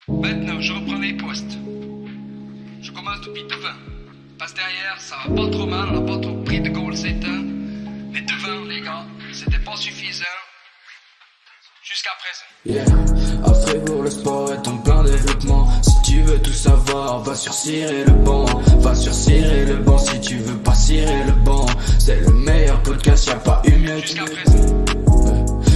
Maintenant, je reprends les postes. Je commence depuis devant. Parce que derrière, ça va pas trop mal, on n'a pas trop pris de goal c'est temps. Mais devant, les gars, c'était pas suffisant. Jusqu'à présent. Yeah, à Fribourg le sport est en plein développement. Si tu veux tout savoir, va sur Cirer le banc. Va sur Cirer le banc si tu veux pas cirer le banc. C'est le meilleur podcast, y'a pas eu mieux. Jusqu'à présent.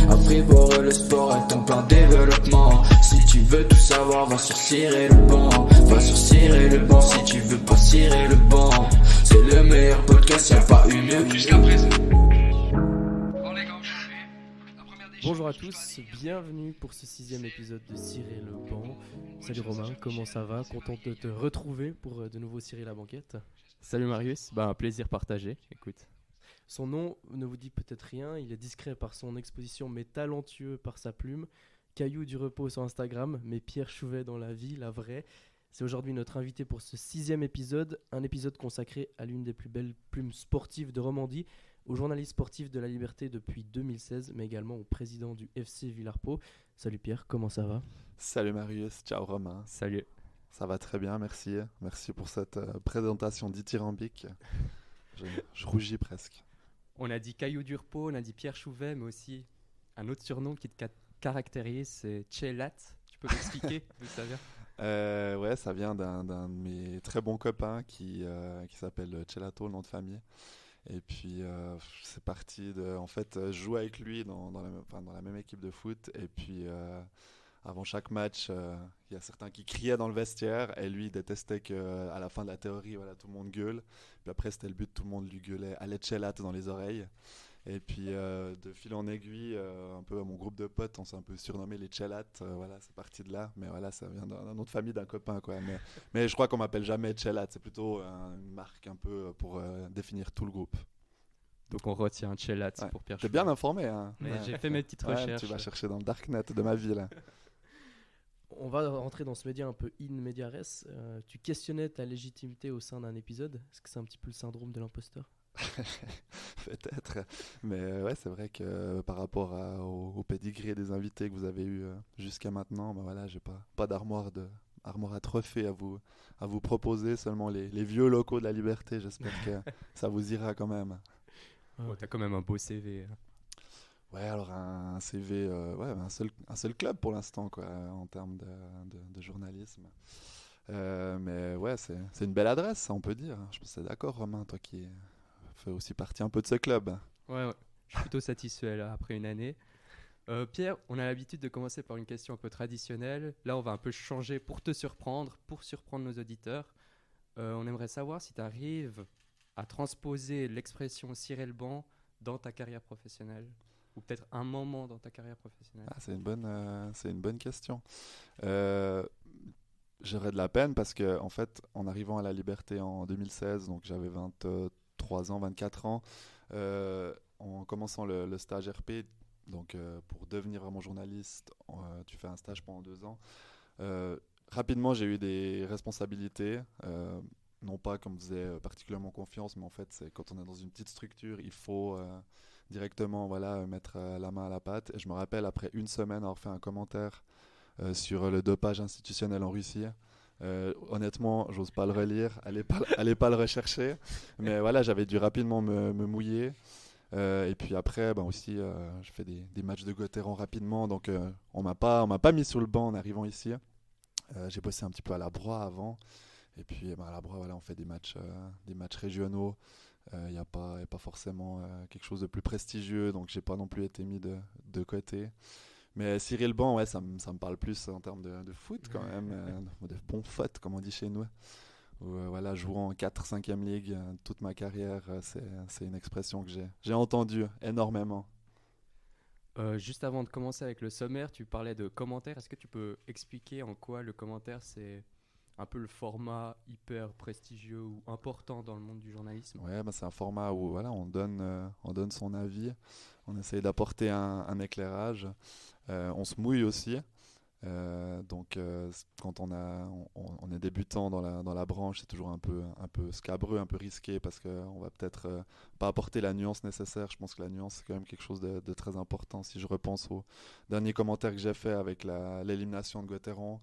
À Fribourg le sport est en plein développement. Si tu veux tout savoir, va sur Cirer le banc. Va sur Cirer le banc si tu veux pas cirer le banc. C'est le meilleur podcast, y'a pas eu mieux. Jusqu'à présent. Bon les gars, aujourd'hui, la première des Bonjour à choses, je tous, dois dire- bienvenue pour ce 6e épisode de Cirer le banc. Salut Romain, comment ça va? Content de te retrouver pour de nouveau cirer la banquette. Salut Marius, un plaisir partagé, écoute. Son nom ne vous dit peut-être rien, il est discret par son exposition mais talentueux par sa plume. Caillou du repos sur Instagram, mais Pierre Chouvet dans la vie, la vraie. C'est aujourd'hui notre invité pour ce 6e épisode, un épisode consacré à l'une des plus belles plumes sportives de Romandie, au journaliste sportif de la Liberté depuis 2016, mais également au président du FC Villarpeau. Salut Pierre, comment ça va? Salut Marius, ciao Romain. Salut. Ça va très bien, merci. Merci pour cette présentation dithyrambique. Je rougis presque. On a dit Caillou du repos, on a dit Pierre Chouvet, mais aussi un autre surnom qui te caractérise, c'est Chelat. Tu peux m'expliquer d'où ça vient? Ouais, ça vient d'un de mes très bons copains qui s'appelle Celato, le nom de famille. Et puis c'est parti de, en fait, je jouais avec lui dans la même équipe de foot. Et puis avant chaque match, il y a certains qui criaient dans le vestiaire et lui il détestait qu'à la fin de la théorie, voilà, tout le monde gueule. Puis après c'était le but, tout le monde lui gueulait allez Chelat dans les oreilles. Et puis de fil en aiguille, un peu à mon groupe de potes, on s'est un peu surnommé les Chelat. Voilà, c'est parti de là. Mais voilà, ça vient d'un autre famille, d'un copain, quoi. Mais je crois qu'on m'appelle jamais Chelat. C'est plutôt une marque un peu pour définir tout le groupe. Donc on retient Chelat Ouais. pour Pierre T'es Chouvet. bien informé, hein. Mais Ouais. j'ai fait mes petites Ouais, recherches. tu vas chercher dans le darknet de ma vie, là. On va rentrer dans ce média un peu in media res. Tu questionnais ta légitimité au sein d'un épisode. Est-ce que c'est un petit peu le syndrome de l'imposteur? Peut-être. Mais ouais, c'est vrai que par rapport au pédigré des invités que vous avez eu jusqu'à maintenant, voilà, j'ai pas d'armoire armoire à trophées à vous proposer, seulement les vieux locaux de la Liberté. J'espère que ça vous ira quand même. Oh, t'as quand même un beau CV. Ouais, alors un CV, ouais, un seul club pour l'instant, quoi, en termes de journalisme. Mais ouais, c'est une belle adresse, ça, on peut dire. Je pense que c'est d'accord, Romain, toi qui fais aussi partie un peu de ce club. Ouais, je suis plutôt satisfait là, après une année. Pierre, on a l'habitude de commencer par une question un peu traditionnelle. Là, on va un peu changer pour te surprendre, pour surprendre nos auditeurs. On aimerait savoir si tu arrives à transposer l'expression cirer le banc dans ta carrière professionnelle, ou peut-être un moment dans ta carrière professionnelle. Ah, c'est une bonne question. J'aurais de la peine parce que, en fait, en arrivant à la Liberté en 2016, donc j'avais 23 ans, 24 ans, en commençant le stage RP, donc pour devenir vraiment journaliste, tu fais un stage pendant 2 ans. Rapidement, j'ai eu des responsabilités. Non pas qu'on me faisait particulièrement confiance, mais en fait, c'est quand on est dans une petite structure, il faut directement mettre la main à la pâte. Et je me rappelle, après une semaine, avoir fait un commentaire sur le dopage institutionnel en Russie. Honnêtement, j'ose pas le relire, allez pas le rechercher. Mais voilà, j'avais dû rapidement me mouiller. Et puis après, aussi, je fais des matchs de Gauthieron rapidement. Donc, on m'a pas mis sur le banc en arrivant ici. J'ai bossé un petit peu à la Broye avant. Et puis à la Broye, voilà, on fait des matchs régionaux. Il n'y a pas forcément quelque chose de plus prestigieux. Donc, j'ai pas non plus été mis de côté. Mais cirer le banc, ouais, ça me parle plus en termes de foot quand même, de bon foot comme on dit chez nous. Voilà, jouant en 4-5e ligue toute ma carrière, c'est une expression que j'ai entendue énormément. Juste avant de commencer avec le sommaire, tu parlais de commentaires. Est-ce que tu peux expliquer en quoi le commentaire, c'est un peu le format hyper prestigieux ou important dans le monde du journalisme? Ouais, c'est un format où voilà, on donne son avis, on essaye d'apporter un éclairage, on se mouille aussi. Quand on est débutant dans la branche, c'est toujours un peu scabreux, un peu risqué parce qu'on va peut-être pas apporter la nuance nécessaire. Je pense que la nuance, c'est quand même quelque chose de très important. Si je repense au dernier commentaire que j'ai fait avec l'élimination de Gauthieron,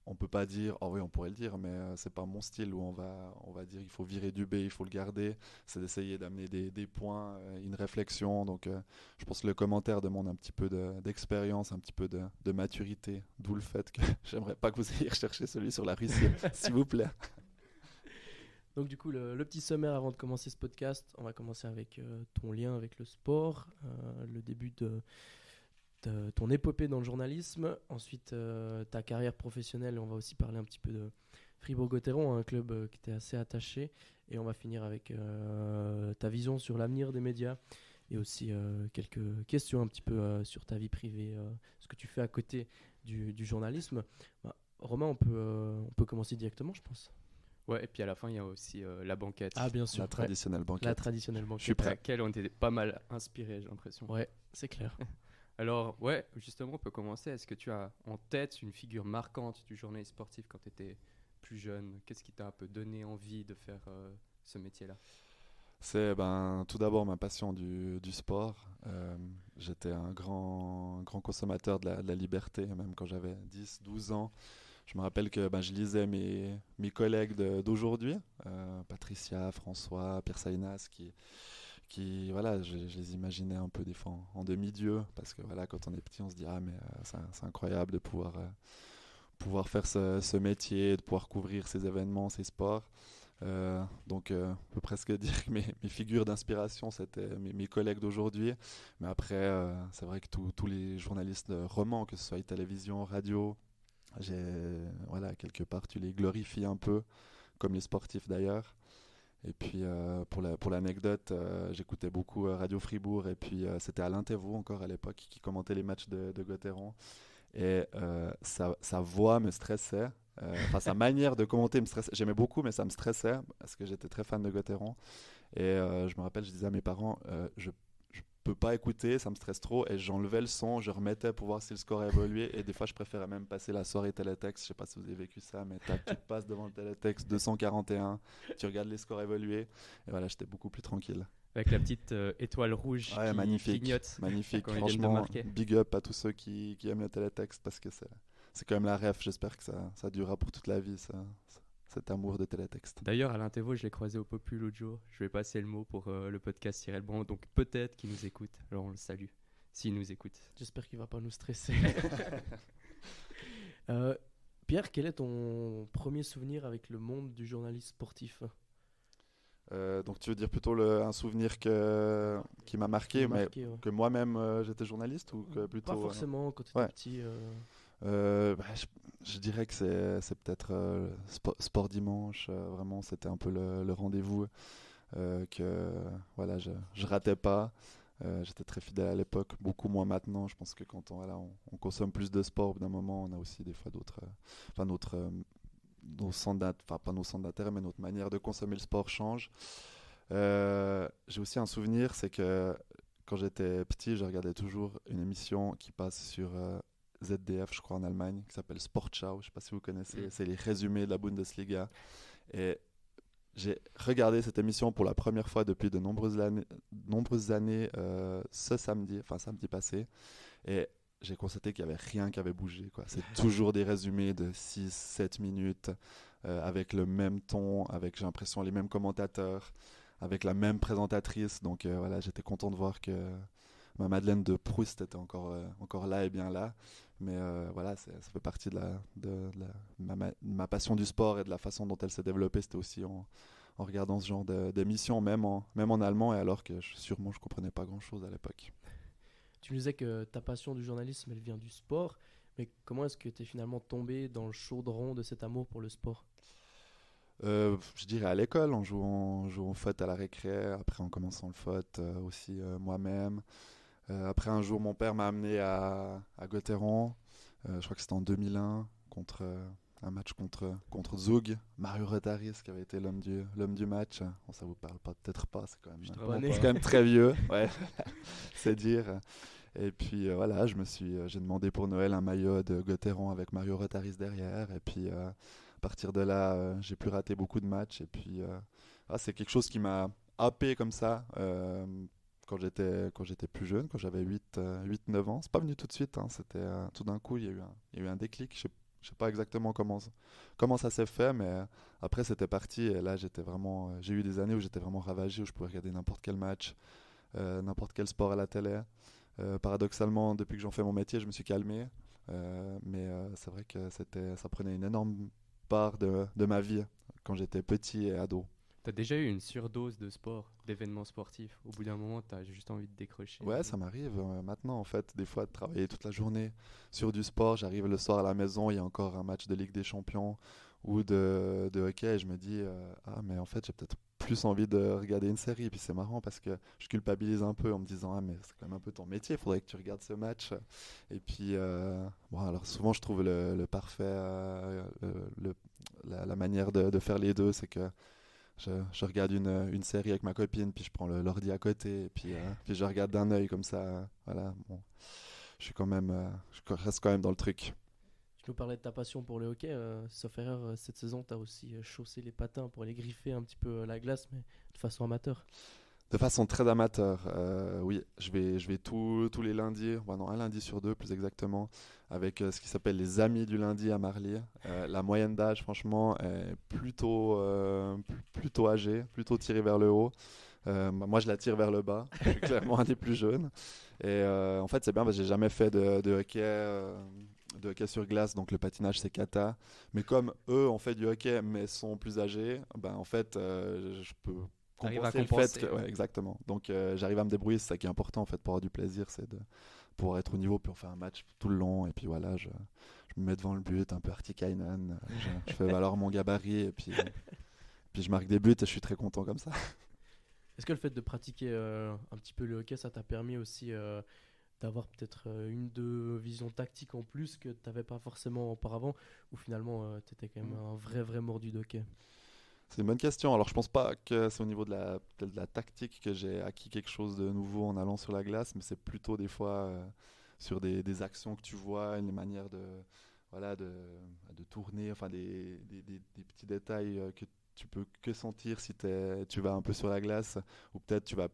on peut pas dire, oh oui, on pourrait le dire, mais c'est pas mon style où on va dire il faut virer du B, il faut le garder. C'est d'essayer d'amener des points, une réflexion. Donc, je pense que le commentaire demande un petit peu d'expérience, un petit peu de maturité. D'où le fait que j'aimerais pas que vous ayez recherché celui sur la Russie, s'il vous plaît. Donc du coup, le petit sommaire avant de commencer ce podcast, on va commencer avec ton lien avec le sport, le début de ton épopée dans le journalisme, ensuite ta carrière professionnelle, on va aussi parler un petit peu de Fribourg-Gotteron, un club qui était assez attaché, et on va finir avec ta vision sur l'avenir des médias et aussi quelques questions un petit peu sur ta vie privée, ce que tu fais à côté du journalisme. Romain, on peut commencer directement, je pense. Ouais, et puis à la fin, il y a aussi la banquette. Ah, bien sûr. La traditionnelle banquette. La traditionnelle banquette. Je suis prêt. À laquelle on était pas mal inspiré, j'ai l'impression. Ouais, c'est clair. Alors, ouais, justement, on peut commencer. Est-ce que tu as en tête une figure marquante du journalisme sportif quand tu étais plus jeune? Qu'est-ce qui t'a un peu donné envie de faire ce métier-là? C'est tout d'abord ma passion du sport. J'étais un grand consommateur de la liberté, même quand j'avais 10-12 ans. Je me rappelle que je lisais mes collègues d'aujourd'hui, Patricia, François, Pierre Salinas, qui voilà, je les imaginais un peu des fois en demi-dieu, parce que voilà, quand on est petit, on se dit ah mais c'est incroyable de pouvoir faire ce métier, de pouvoir couvrir ces événements, ces sports. On peut presque dire que mes figures d'inspiration, c'était mes collègues d'aujourd'hui. Mais après, c'est vrai que tous les journalistes romans, que ce soit télévision, radio, quelque part, tu les glorifies un peu, comme les sportifs d'ailleurs. Et puis, pour l'anecdote, j'écoutais beaucoup Radio Fribourg, et puis c'était Alain Thévaux encore à l'époque qui commentait les matchs de Gauthieron. Et sa voix me stressait. Sa manière de commenter me stressait. J'aimais beaucoup, mais ça me stressait parce que j'étais très fan de Gauthieron. Et je me rappelle, je disais à mes parents, je peux pas écouter, ça me stresse trop. Et j'enlevais le son, je remettais pour voir si le score a évolué. Et des fois, je préférais même passer la soirée télétexte. Je sais pas si vous avez vécu ça, mais tu te passes devant le télétexte 241, tu regardes les scores évoluer. Et voilà, j'étais beaucoup plus tranquille. Avec la petite étoile rouge qui clignote. Magnifique. Franchement, big up à tous ceux qui aiment le télétexte, parce que c'est quand même la ref. J'espère que ça durera pour toute la vie, cet amour de télétexte. D'ailleurs, Alain Thévaux, je l'ai croisé au Popu l'autre jour. Je vais passer le mot pour le podcast Cyril Brand, donc peut-être qu'il nous écoute. Alors on le salue, s'il nous écoute. J'espère qu'il va pas nous stresser. Pierre, quel est ton premier souvenir avec le monde du journalisme sportif? Donc tu veux dire plutôt un souvenir qui m'a marqué, mais ouais. Que moi-même j'étais journaliste, ou que plutôt pas forcément quand tu étais petit. Je dirais que c'est peut-être Sport Dimanche. Vraiment, c'était un peu le rendez-vous que voilà, je ratais pas. J'étais très fidèle à l'époque, beaucoup moins maintenant. Je pense que quand on consomme plus de sport, au bout d'un moment, on a aussi des fois nos centres pas nos centres d'intérêt, mais notre manière de consommer le sport change. J'ai aussi un souvenir, c'est que quand j'étais petit, je regardais toujours une émission qui passe sur ZDF, je crois, en Allemagne, qui s'appelle Sportschau. Je ne sais pas si vous connaissez, c'est les résumés de la Bundesliga. Et j'ai regardé cette émission pour la première fois depuis de nombreuses années ce samedi passé. Et j'ai constaté qu'il n'y avait rien qui avait bougé, quoi. C'est toujours des résumés de 6-7 minutes, avec le même ton, avec, j'ai l'impression, les mêmes commentateurs, avec la même présentatrice. Donc voilà, j'étais content de voir que ma Madeleine de Proust était encore là et bien là. Mais voilà, ça fait partie de ma passion du sport et de la façon dont elle s'est développée. C'était aussi en regardant ce genre d'émission, même en allemand, et alors que je comprenais pas grand-chose à l'époque. Tu nous disais que ta passion du journalisme, elle vient du sport, mais comment est-ce que tu es finalement tombé dans le chaudron de cet amour pour le sport? Je dirais à l'école, en jouant au foot à la récré, après en commençant le foot aussi moi-même. Après un jour, mon père m'a amené à Gauthieron, je crois que c'était en 2001, un match contre Zug, Mario Retaris qui avait été l'homme du match. Bon, ça vous parle peut-être pas, c'est quand même très vieux, ouais, c'est dire. Et puis voilà, j'ai demandé pour Noël un maillot de Gauthieron avec Mario Rotaris derrière. Et puis à partir de là, j'ai pu rater beaucoup de matchs. Et puis c'est quelque chose qui m'a happé comme ça quand j'étais plus jeune, quand j'avais 8-9 ans. C'est pas venu tout de suite, hein, c'était tout d'un coup, il y a eu un déclic. Je sais pas exactement comment ça s'est fait, mais après c'était parti. Et là, j'ai eu des années où j'étais vraiment ravagé, où je pouvais regarder n'importe quel match, n'importe quel sport à la télé. Paradoxalement, depuis que j'en fais mon métier, je me suis calmé. Mais c'est vrai que ça prenait une énorme part de ma vie quand j'étais petit et ado. T'as déjà eu une surdose de sport, d'événements sportifs? Au bout d'un moment, t'as juste envie de décrocher. Ouais, ça m'arrive maintenant en fait, des fois de travailler toute la journée sur du sport. J'arrive le soir à la maison, il y a encore un match de Ligue des Champions ou de hockey et je me dis ah mais en fait j'ai peut-être plus envie de regarder une série. Et puis c'est marrant parce que je culpabilise un peu en me disant ah mais c'est quand même un peu ton métier, il faudrait que tu regardes ce match. Et puis bon alors souvent je trouve le parfait, la manière de faire les deux, c'est que je regarde une série avec ma copine, puis je prends l'ordi à côté, et puis je regarde d'un œil comme ça. Voilà, bon, je reste quand même dans le truc. Tu nous parlais de ta passion pour le hockey. Sauf erreur, cette saison, tu as aussi chaussé les patins pour aller griffer un petit peu la glace, mais de façon amateur. De façon très amateur, oui, je vais tous les lundis, non, un lundi sur deux plus exactement, avec ce qui s'appelle les Amis du lundi à Marly. La moyenne d'âge, franchement, est plutôt âgée, plutôt tirée vers le haut. Moi, je la tire vers le bas. Je suis clairement un des plus jeunes. Et en fait, c'est bien parce que j'ai jamais fait de hockey sur glace, donc le patinage c'est kata. Mais comme eux ont fait du hockey mais sont plus âgés, ben en fait, je peux T'arrives à compenser le compenser. fait ouais, exactement. Donc j'arrive à me débrouiller, c'est ça qui est important en fait pour avoir du plaisir, c'est de pouvoir être au niveau puis on fait un match tout le long et puis voilà, je me mets devant le but un peu Artikainen, je fais valoir mon gabarit et puis je marque des buts et je suis très content comme ça. Est-ce que le fait de pratiquer un petit peu le hockey, ça t'a permis aussi d'avoir peut-être une, deux visions tactiques en plus que tu n'avais pas forcément auparavant, ou finalement tu étais quand même un vrai mordu de hockey? C'est une bonne question. Alors, je pense pas que c'est au niveau de la tactique que j'ai acquis quelque chose de nouveau en allant sur la glace, mais c'est plutôt des fois sur des actions que tu vois, une manière voilà, de tourner, enfin des petits détails que tu peux que sentir si tu vas un peu sur la glace, ou peut-être tu vas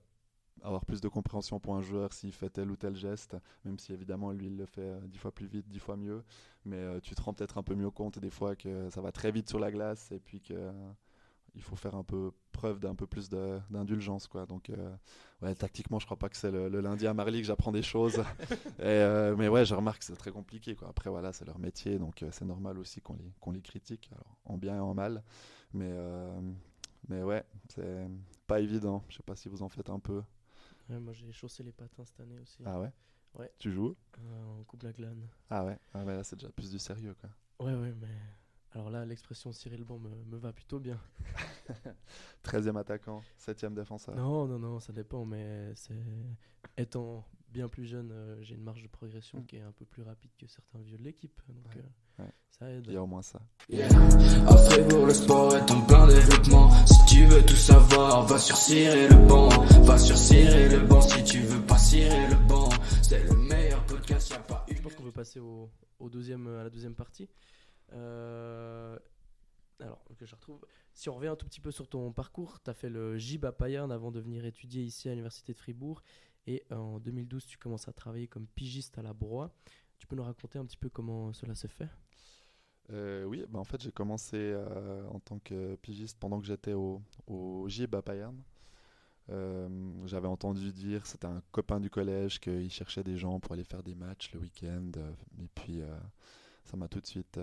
avoir plus de compréhension pour un joueur s'il fait tel ou tel geste, même si évidemment lui il le fait 10 fois plus vite, 10 fois mieux, mais tu te rends peut-être un peu mieux compte des fois que ça va très vite sur la glace et puis que il faut faire un peu preuve d'un peu plus d'indulgence quoi. Donc ouais, tactiquement je crois pas que c'est le lundi à Marly que j'apprends des choses mais ouais, je remarque que c'est très compliqué quoi. Après voilà, c'est leur métier, donc c'est normal aussi qu'on les critique, alors, en bien et en mal, mais ouais, c'est pas évident. Je sais pas si vous en faites un peu. Ouais, moi j'ai chaussé les patins cette année aussi. Ah ouais? Ouais. Tu joues? En Coupe la Glane. Ah ouais, là c'est déjà plus du sérieux quoi. Ouais, mais alors là, l'expression cirer le banc me va plutôt bien. 13e attaquant, 7e défenseur. Non, ça dépend, mais étant bien plus jeune, j'ai une marge de progression qui est un peu plus rapide que certains vieux de l'équipe. Donc Ouais. ça aide. Il y a au moins ça. Yeah. À Fribourg, le sport est en plein développement. Si tu veux tout savoir, va sur cirer le banc. Va sur cirer le banc si tu veux pas cirer le banc. C'est le meilleur podcast, y'a pas eu. Je pense qu'on peut passer à la deuxième partie. Alors, que je retrouve. Si on revient un tout petit peu sur ton parcours, tu as fait le GIB à Payerne avant de venir étudier ici à l'Université de Fribourg. Et en 2012, tu commences à travailler comme pigiste à la Broye. Tu peux nous raconter un petit peu comment cela s'est fait? Oui, en fait j'ai commencé en tant que pigiste pendant que j'étais au GIB à Payerne. J'avais entendu dire, c'était un copain du collège, qu'il cherchait des gens pour aller faire des matchs le week-end. Et puis ça m'a tout de suite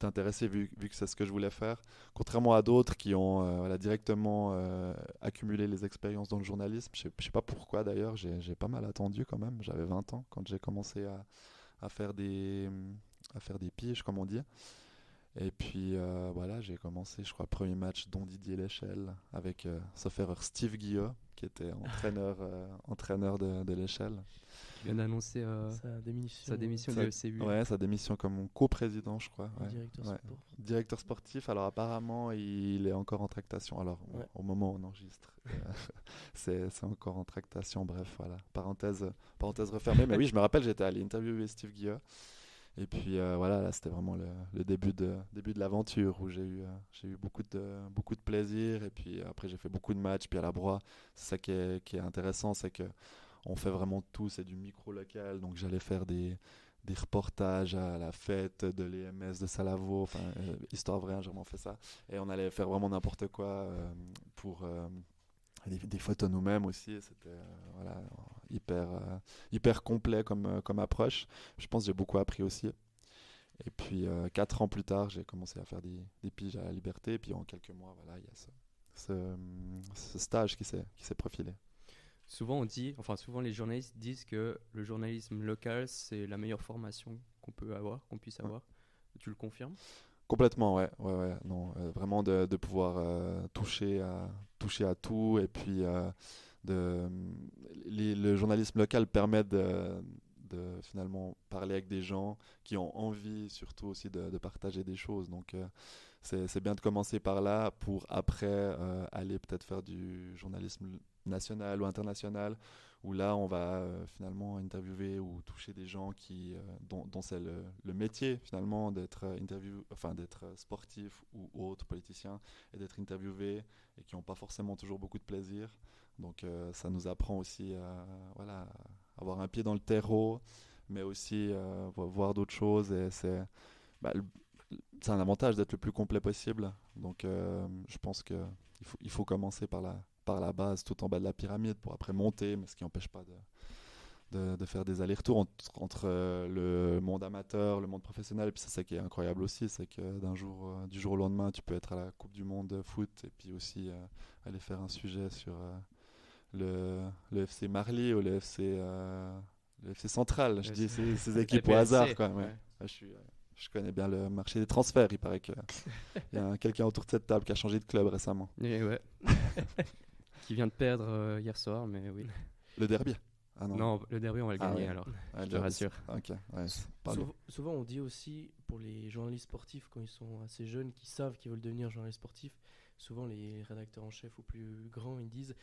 intéressé vu que c'est ce que je voulais faire. Contrairement à d'autres qui ont voilà, directement accumulé les expériences dans le journalisme. Je sais pas pourquoi d'ailleurs, j'ai pas mal attendu quand même. J'avais 20 ans quand j'ai commencé à faire des piges, comme on dit. Et puis voilà, j'ai commencé, je crois, le premier match dont Didier Léchelle avec, sauf erreur, Steve Guillot, qui était entraîneur de l'échelle. Qui vient d'annoncer Sa démission de l'ECU. Ouais, sa démission comme co-président, je crois. au Ouais. directeur Ouais. sport. Directeur sportif, alors apparemment il est encore en tractation. Alors Ouais. au moment où on enregistre, c'est encore en tractation. Bref, voilà. Parenthèse refermée. Mais oui, je me rappelle, j'étais allé interviewer Steve Guillot. Et puis voilà, là, c'était vraiment le début de l'aventure où j'ai eu beaucoup de plaisir. Et puis après, j'ai fait beaucoup de matchs. Puis à la Broye, c'est ça qui est intéressant, c'est que on fait vraiment tout, c'est du micro-local. Donc j'allais faire des reportages à la fête de l'EMS de Salavo, enfin, histoire vraie, hein, j'ai vraiment fait ça. Et on allait faire vraiment n'importe quoi pour des photos nous-mêmes aussi. Et c'était voilà, hyper complet comme approche. Je pense que j'ai beaucoup appris aussi. Et puis 4 ans plus tard, j'ai commencé à faire des piges à la Liberté. Et puis en quelques mois, voilà, il y a ce stage qui s'est profilé. Souvent les journalistes disent que le journalisme local, c'est la meilleure formation qu'on puisse avoir. Tu le confirmes? Complètement, ouais. Non, vraiment de pouvoir toucher à tout. Et puis le journalisme local permet de finalement parler avec des gens qui ont envie surtout aussi de partager des choses. Donc c'est bien de commencer par là pour après aller peut-être faire du journalisme national ou international, où là on va finalement interviewer ou toucher des gens dont c'est le métier finalement d'être d'être sportif ou autre politicien et d'être interviewé et qui n'ont pas forcément toujours beaucoup de plaisir. Donc ça nous apprend aussi à avoir un pied dans le terreau, mais aussi voir d'autres choses. Et c'est un avantage d'être le plus complet possible. Donc je pense qu'il faut commencer par la base, tout en bas de la pyramide, pour après monter, mais ce qui n'empêche pas de faire des allers-retours entre le monde amateur, le monde professionnel. Et puis c'est ça qui est incroyable aussi, c'est que du jour au lendemain, tu peux être à la Coupe du Monde de foot et puis aussi aller faire un sujet sur le FC Marly ou le FC Central. Je dis ces équipes au hasard, quoi. Ouais. Je connais bien le marché des transferts. Il paraît qu'il y a quelqu'un autour de cette table qui a changé de club récemment. Et ouais. Qui vient de perdre hier soir, mais oui. Le derby? Ah non, le derby, on va le gagner ouais. alors. Ouais, je te rassure. Ok, ouais, Souvent, on dit aussi pour les journalistes sportifs, quand ils sont assez jeunes, qui savent qu'ils veulent devenir journalistes sportifs, souvent les rédacteurs en chef ou plus grands, ils disent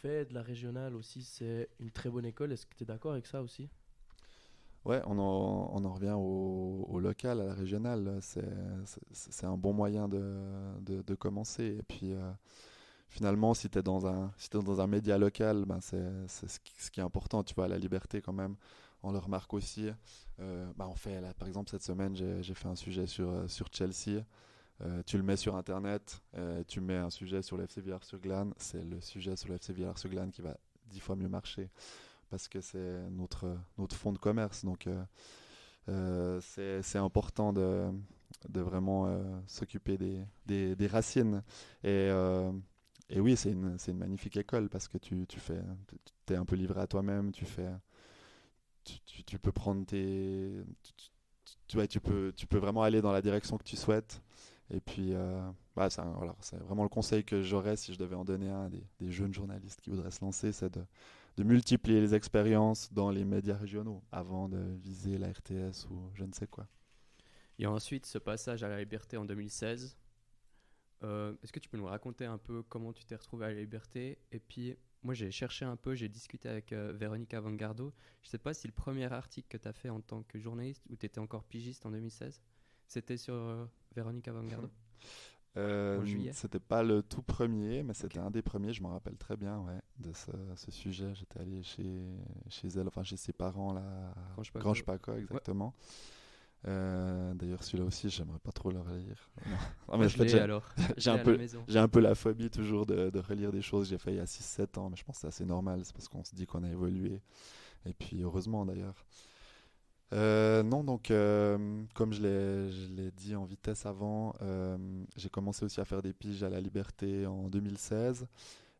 fais de la régionale aussi, c'est une très bonne école. Est-ce que tu es d'accord avec ça aussi? Ouais, on en revient au local, à la régionale. C'est un bon moyen de commencer. Et puis finalement, si tu es dans un média local, ben c'est ce qui est important. Tu vois, la Liberté quand même, on le remarque aussi. On fait, là, par exemple, cette semaine, j'ai fait un sujet sur Chelsea. Tu le mets sur Internet, tu mets un sujet sur le FC Villars-sur-Glâne. C'est le sujet sur le FC Villars-sur-Glâne qui va 10 fois mieux marcher, parce que c'est notre fonds de commerce. Donc c'est important de vraiment s'occuper des racines. Et oui, c'est une magnifique école, parce que tu es un peu livré à toi-même. Tu peux prendre tu peux vraiment aller dans la direction que tu souhaites. Et puis c'est vraiment le conseil que j'aurais si je devais en donner un des jeunes journalistes qui voudraient se lancer, c'est de multiplier les expériences dans les médias régionaux avant de viser la RTS ou je ne sais quoi. Et ensuite, ce passage à la Liberté en 2016, est-ce que tu peux nous raconter un peu comment tu t'es retrouvé à la Liberté? Et puis, moi, j'ai cherché un peu, j'ai discuté avec Véronique Avangardo. Je ne sais pas si le premier article que tu as fait en tant que journaliste, ou tu étais encore pigiste en 2016, c'était sur Véronique Avangardo? En juillet. C'était pas le tout premier, mais c'était un des premiers, je m'en rappelle très bien, ouais, de ce sujet. J'étais allé chez elle, enfin chez ses parents là, à Grange-Paco, exactement. Ouais. D'ailleurs, celui-là aussi, j'aimerais pas trop le relire. Non, mais j'ai un peu la phobie toujours de relire des choses que j'ai fait il y a 6-7 ans, mais je pense que c'est assez normal, c'est parce qu'on se dit qu'on a évolué. Et puis, heureusement d'ailleurs. Non, donc comme je l'ai dit en vitesse avant, j'ai commencé aussi à faire des piges à la Liberté en 2016.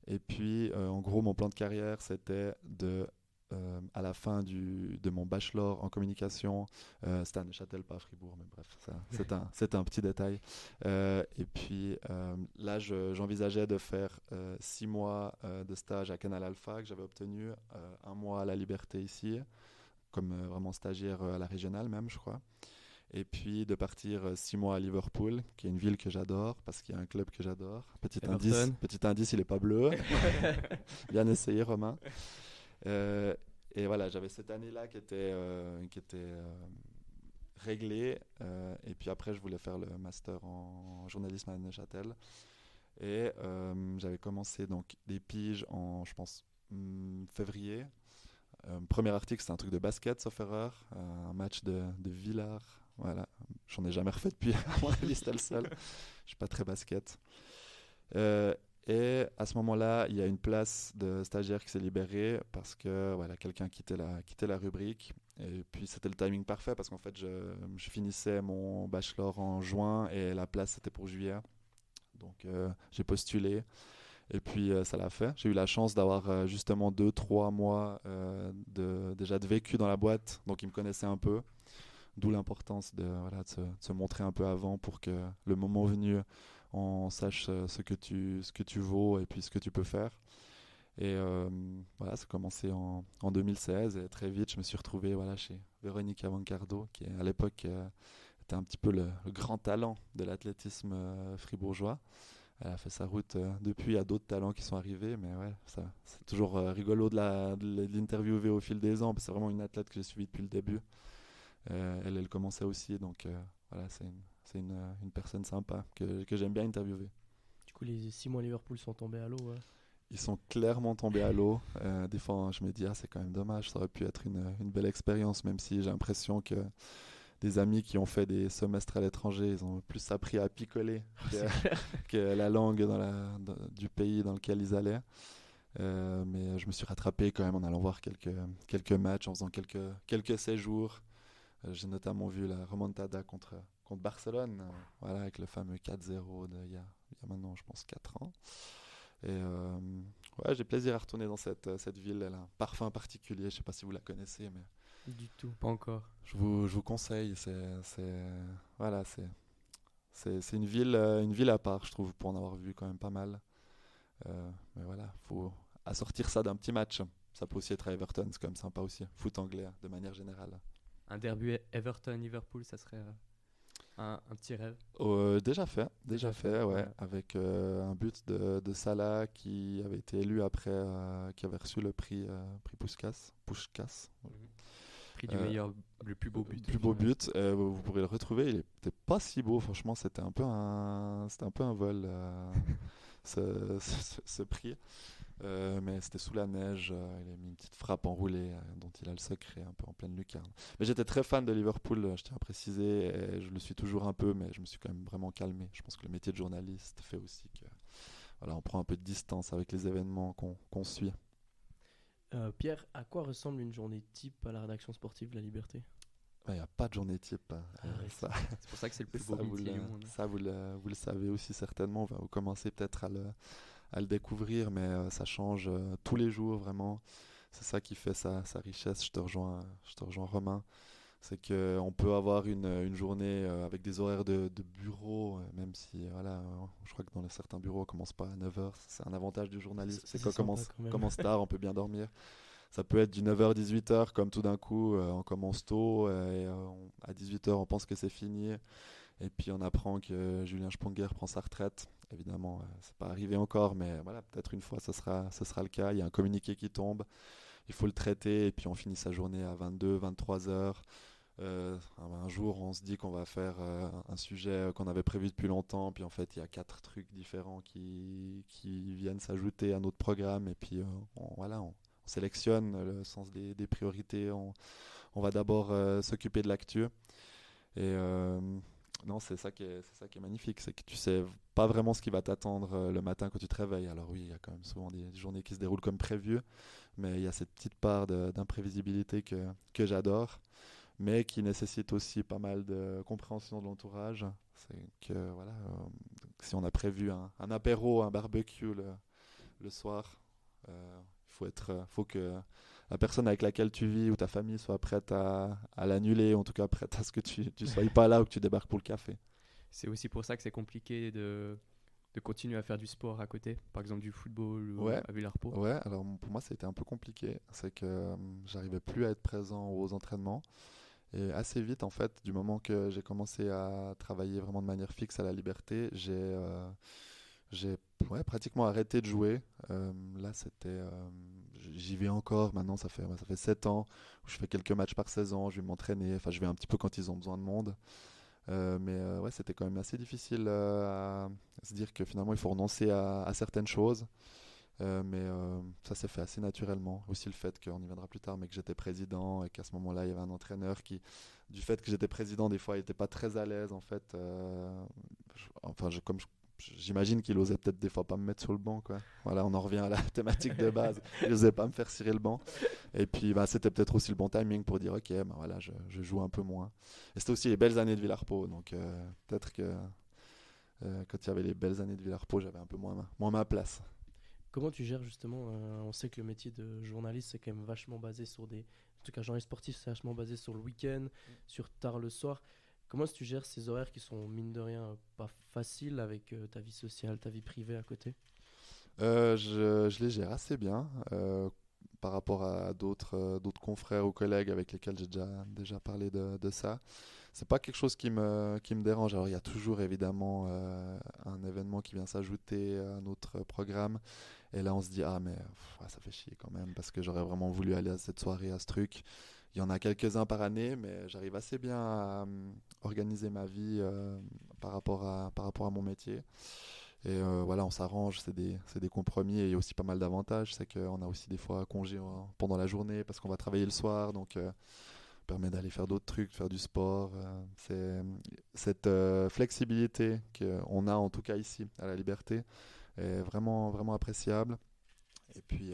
Et puis, en gros, mon plan de carrière, c'était de à la fin de mon bachelor en communication. C'était à Neuchâtel, pas à Fribourg, mais bref, c'est un petit détail. Et puis là, j'envisageais de faire 6 mois de stage à Canal Alpha que j'avais obtenu, 1 mois à la Liberté ici, comme vraiment stagiaire à la régionale même, je crois. Et puis de partir 6 mois à Liverpool, qui est une ville que j'adore, parce qu'il y a un club que j'adore. Petit indice, il n'est pas bleu. Bien essayé, Romain. Et voilà, j'avais cette année-là qui était réglée. Et puis après, je voulais faire le master en journalisme à Neuchâtel. Et j'avais commencé donc des piges en, je pense, février. Premier article, c'était un truc de basket, sauf erreur. Un match de Villars. Voilà, j'en ai jamais refait depuis. À mon avis, c'était le seul. Je suis pas très basket. Et à ce moment-là, il y a une place de stagiaire qui s'est libérée parce que voilà, quelqu'un quittait la rubrique. Et puis c'était le timing parfait parce qu'en fait, je finissais mon bachelor en juin et la place c'était pour juillet. Donc j'ai postulé. Et puis ça l'a fait. J'ai eu la chance d'avoir justement 2-3 mois déjà de vécu dans la boîte. Donc ils me connaissaient un peu. D'où l'importance de se montrer un peu avant pour que le moment venu, on sache ce que tu vaux et puis ce que tu peux faire. Et voilà, ça a commencé en 2016 et très vite, je me suis retrouvé chez Véronica Vancardo, qui à l'époque était un petit peu le grand talent de l'athlétisme fribourgeois. Elle a fait sa route depuis, il y a d'autres talents qui sont arrivés, mais ouais, c'est toujours rigolo de l'interviewer au fil des ans, parce que c'est vraiment une athlète que j'ai suivie depuis le début. Elle commençait aussi, donc voilà, c'est une personne sympa que j'aime bien interviewer. Du coup, les 6 mois à Liverpool sont tombés à l'eau. Ouais. Ils sont clairement tombés à l'eau. Des fois, je me dis, c'est quand même dommage, ça aurait pu être une belle expérience, même si j'ai l'impression que des amis qui ont fait des semestres à l'étranger, ils ont plus appris à picoler que la langue du pays dans lequel ils allaient. Mais je me suis rattrapé quand même en allant voir quelques matchs, en faisant quelques séjours. J'ai notamment vu la remontada contre Barcelone, voilà, avec le fameux 4-0 il y a maintenant, je pense, 4 ans. Et ouais, j'ai plaisir à retourner dans cette ville. Elle a un parfum particulier, je ne sais pas si vous la connaissez, mais Du tout. Pas encore. je vous conseille. Voilà, c'est une ville à part, je trouve, pour en avoir vu quand même pas mal. Mais voilà, faut assortir ça d'un petit match. Ça peut aussi être à Everton, c'est quand même sympa aussi. Foot anglais, de manière générale. Un derby Everton-Liverpool, ça serait un petit rêve. Déjà fait, ouais, avec un but de Salah qui avait été élu après, qui avait reçu le prix Puskás. Prix du le plus beau but. Plus beau but, vous pourrez le retrouver. Il n'était pas si beau, franchement, c'était un peu un vol ce prix. Mais c'était sous la neige, il a mis une petite frappe enroulée dont il a le secret un peu en pleine lucarne. Mais j'étais très fan de Liverpool, je tiens à préciser, et je le suis toujours un peu, mais je me suis quand même vraiment calmé. Je pense que le métier de journaliste fait aussi que voilà, on prend un peu de distance avec les événements qu'on suit. Pierre, à quoi ressemble une journée type à la rédaction sportive de La Liberté? Il n'y a pas de journée type. C'est pour ça que c'est le plus beau métier du monde. Ça, vous le savez aussi certainement. Vous commencez peut-être à le découvrir, mais ça change tous les jours, vraiment. C'est ça qui fait sa richesse. Je te rejoins, Romain. C'est qu'on peut avoir une journée avec des horaires de bureau, même si, voilà, je crois que dans certains bureaux, on ne commence pas à 9h. C'est un avantage du journalisme. C'est qu'on commence tard, on peut bien dormir. Ça peut être du 9h-18h, comme tout d'un coup, on commence tôt, et à 18h, on pense que c'est fini. Et puis on apprend que Julien Sponger prend sa retraite. Évidemment, c'est pas arrivé encore, mais voilà, peut-être une fois, ce sera le cas. Il y a un communiqué qui tombe, il faut le traiter, et puis on finit sa journée à 22, 23 heures. Un jour, on se dit qu'on va faire un sujet qu'on avait prévu depuis longtemps, puis en fait, il y a 4 trucs différents qui viennent s'ajouter à notre programme, et puis on sélectionne le sens des priorités. On va d'abord s'occuper de l'actu. Et non, c'est ça qui est magnifique, c'est que tu sais pas vraiment ce qui va t'attendre le matin quand tu te réveilles. Alors oui, il y a quand même souvent des journées qui se déroulent comme prévu, mais il y a cette petite part d'imprévisibilité que j'adore, mais qui nécessite aussi pas mal de compréhension de l'entourage. C'est que voilà, si on a prévu un apéro, un barbecue le soir, faut que la personne avec laquelle tu vis ou ta famille soit prête à l'annuler, en tout cas prête à ce que tu sois pas là ou que tu débarques pour le café. C'est aussi pour ça que c'est compliqué de continuer à faire du sport à côté, par exemple du football ou Ouais. à Villarpeau. Ouais, alors pour moi, ça a été un peu compliqué. C'est que j'arrivais plus à être présent aux entraînements. Et assez vite, en fait, du moment que j'ai commencé à travailler vraiment de manière fixe à la Liberté, j'ai pratiquement arrêté de jouer. Là, j'y vais encore. Maintenant, ça fait 7 ans où je fais quelques matchs par saison. Je vais m'entraîner. Enfin, je vais un petit peu quand ils ont besoin de monde. Ouais, c'était quand même assez difficile à se dire que finalement, il faut renoncer à certaines choses. Ça s'est fait assez naturellement. Aussi le fait qu'on y viendra plus tard, mais que j'étais président et qu'à ce moment-là, il y avait un entraîneur qui, du fait que j'étais président, des fois, il n'était pas très à l'aise en fait. J'imagine qu'il osait peut-être des fois pas me mettre sur le banc, quoi. Voilà, on en revient à la thématique de base. Il osait pas me faire cirer le banc. Et puis, c'était peut-être aussi le bon timing pour dire, ok, voilà, je joue un peu moins. Et c'était aussi les belles années de Villarpeau, donc peut-être que quand il y avait les belles années de Villarpeau, j'avais un peu moins ma place. Comment tu gères justement, on sait que le métier de journaliste c'est quand même vachement basé sur en tout cas journaliste sportif c'est vachement basé sur le week-end, sur tard le soir. Comment est-ce que tu gères ces horaires qui sont mine de rien pas faciles avec ta vie sociale, ta vie privée à côté? Je les gère assez bien par rapport à d'autres confrères ou collègues avec lesquels j'ai déjà parlé de ça. C'est pas quelque chose qui me dérange. Alors il y a toujours évidemment un événement qui vient s'ajouter à notre programme. Et là on se dit ça fait chier quand même parce que j'aurais vraiment voulu aller à cette soirée, à ce truc. Il y en a quelques-uns par année, mais j'arrive assez bien à organiser ma vie par rapport à mon métier. Et voilà, on s'arrange, c'est des compromis et il y a aussi pas mal d'avantages. C'est qu'on a aussi des fois congé pendant la journée parce qu'on va travailler le soir, donc permet d'aller faire d'autres trucs, de faire du sport. C'est cette flexibilité qu'on a en tout cas ici à la Liberté est vraiment, vraiment appréciable. Et puis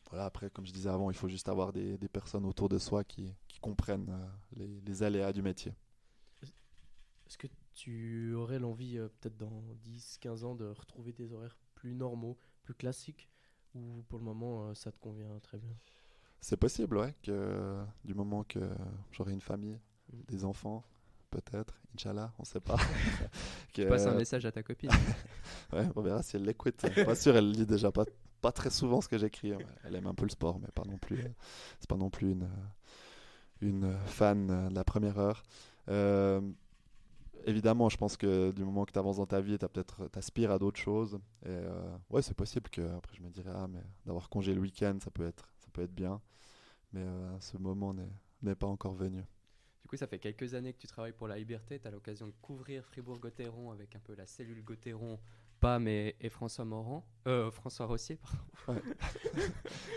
voilà, après, comme je disais avant, il faut juste avoir des personnes autour de soi qui comprennent les aléas du métier. Est-ce que tu aurais l'envie peut-être dans 10-15 ans de retrouver des horaires plus normaux, plus classiques ou pour le moment ça te convient très bien? C'est possible, ouais, que du moment que j'aurai une famille, des enfants, peut-être, Inch'Allah, on sait pas. Tu passes un message à ta copine. Ouais, on verra si elle l'écoute. Pas sûr, elle lit déjà pas très souvent ce que j'écris. Elle aime un peu le sport, mais pas non plus. C'est pas non plus une fan de la première heure. Évidemment, je pense que du moment que tu avances dans ta vie, t'aspires à d'autres choses. Et ouais, c'est possible que après je me dirais mais d'avoir congé le week-end, ça peut être bien. Mais ce moment n'est pas encore venu. Du coup, ça fait quelques années que tu travailles pour la Liberté. Tu as l'occasion de couvrir Fribourg-Gotteron avec un peu la cellule Gotteron, Pam et François Morand. François Rossier, pardon.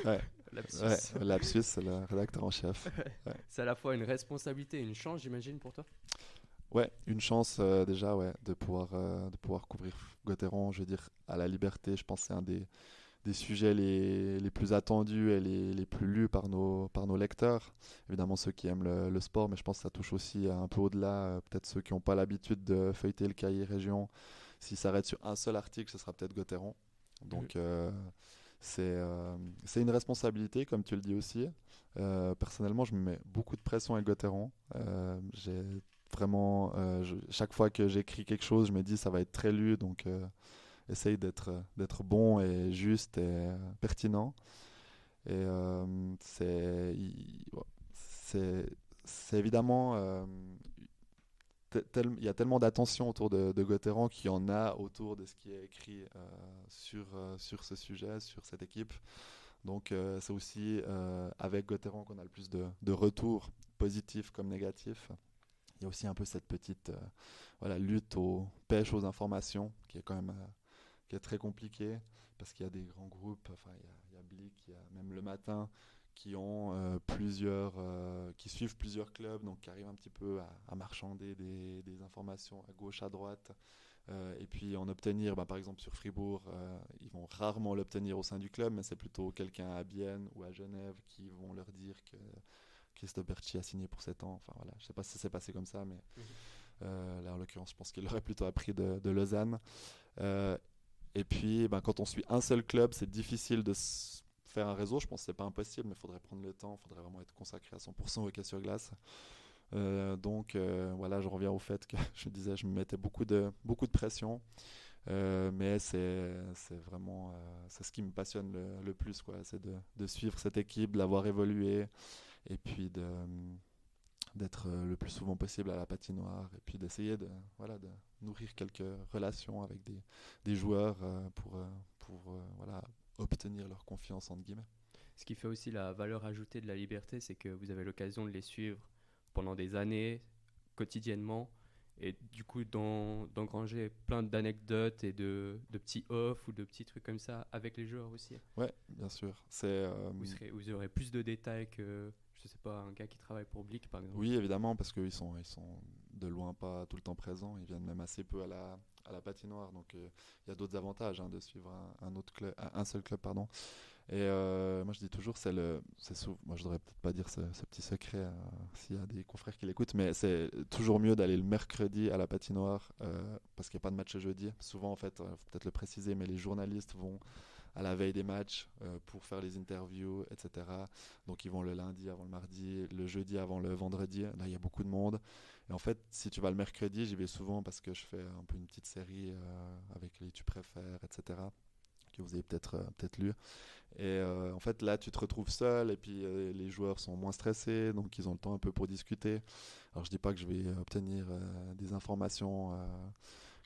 Ouais. Lapsus. Ouais, Lapsus, c'est le rédacteur en chef. Ouais. C'est à la fois une responsabilité et une chance, j'imagine, pour toi. Ouais, une chance déjà, ouais, de pouvoir couvrir Gotteron. Je veux dire, à la Liberté, je pense que c'est un des sujets les plus attendus et les plus lus par nos lecteurs. Évidemment, ceux qui aiment le sport, mais je pense que ça touche aussi un peu au-delà. Peut-être ceux qui n'ont pas l'habitude de feuilleter le cahier région. S'ils s'arrêtent sur un seul article, ce sera peut-être Gotteron. Donc, c'est une responsabilité, comme tu le dis aussi. Personnellement, je me mets beaucoup de pression avec Gotteron. J'ai vraiment, chaque fois que j'écris quelque chose, je me dis ça va être très lu, donc essaye d'être bon et juste et pertinent. Et c'est évidemment il y a tellement d'attention autour de Gotteron qu'il y en a autour de ce qui est écrit sur ce sujet, sur cette équipe. Donc c'est aussi avec Gotteron qu'on a le plus de retours positifs comme négatifs. Il y a aussi un peu cette petite lutte pêche aux informations qui est quand même qui est très compliquée parce qu'il y a des grands groupes, il y a Blick, il y a même Le Matin qui ont qui suivent plusieurs clubs, donc qui arrivent un petit peu à marchander des informations à gauche, à droite, et puis en obtenir, par exemple sur Fribourg, ils vont rarement l'obtenir au sein du club, mais c'est plutôt quelqu'un à Bienne ou à Genève qui vont leur dire que Christophe Berchi a signé pour 7 ans. Enfin voilà, je sais pas si ça s'est passé comme ça, mais là en l'occurrence, je pense qu'il aurait plutôt appris de Lausanne. Et puis, quand on suit un seul club, c'est difficile faire un réseau, je pense que c'est pas impossible, mais il faudrait prendre le temps, il faudrait vraiment être consacré à 100% au hockey sur glace. Donc voilà, je reviens au fait que je disais, je me mettais beaucoup de pression, mais c'est vraiment c'est ce qui me passionne le plus, quoi. C'est de suivre cette équipe, de l'avoir évolué, et puis d'être le plus souvent possible à la patinoire, et puis d'essayer de nourrir quelques relations avec des joueurs pour voilà, obtenir leur confiance, entre guillemets. Ce qui fait aussi la valeur ajoutée de la Liberté, c'est que vous avez l'occasion de les suivre pendant des années, quotidiennement, et du coup d'engranger plein d'anecdotes et de petits off ou de petits trucs comme ça avec les joueurs aussi. Ouais, bien sûr. Vous aurez plus de détails que, je sais pas, un gars qui travaille pour Blick, par exemple. Oui, évidemment, parce qu'ils sont de loin pas tout le temps présents. Ils viennent même assez peu à la patinoire. Donc, il y a d'autres avantages de suivre un seul club, pardon. Et moi, je dis toujours, moi, je devrais peut-être pas dire ce petit secret s'il y a des confrères qui l'écoutent, mais c'est toujours mieux d'aller le mercredi à la patinoire parce qu'il n'y a pas de match le jeudi. Souvent, en fait, faut peut-être le préciser, mais les journalistes vont à la veille des matchs pour faire les interviews, etc. Donc, ils vont le lundi avant le mardi, le jeudi avant le vendredi. Là, il y a beaucoup de monde. Et en fait, si tu vas le mercredi, j'y vais souvent parce que je fais un peu une petite série avec les Tu préfères, etc., que vous avez peut-être lu. Et en fait, là, tu te retrouves seul et puis les joueurs sont moins stressés, donc ils ont le temps un peu pour discuter. Alors, je dis pas que je vais obtenir des informations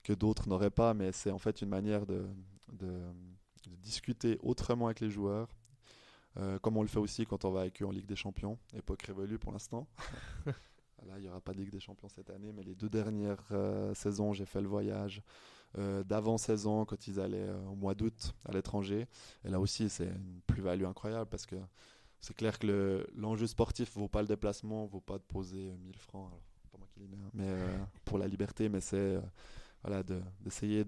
que d'autres n'auraient pas, mais c'est en fait une manière de discuter autrement avec les joueurs, comme on le fait aussi quand on va avec eux en Ligue des Champions, époque révolue pour l'instant. Là, il n'y aura pas de Ligue des Champions cette année, mais les 2 dernières saisons, j'ai fait le voyage d'avant-saison quand ils allaient au mois d'août à l'étranger. Et là aussi, c'est une plus-value incroyable parce que c'est clair que l'enjeu sportif ne vaut pas le déplacement, ne vaut pas de poser 1000 francs. Alors, pas moi qui les mets, hein, mais pour la Liberté, mais c'est voilà, d'essayer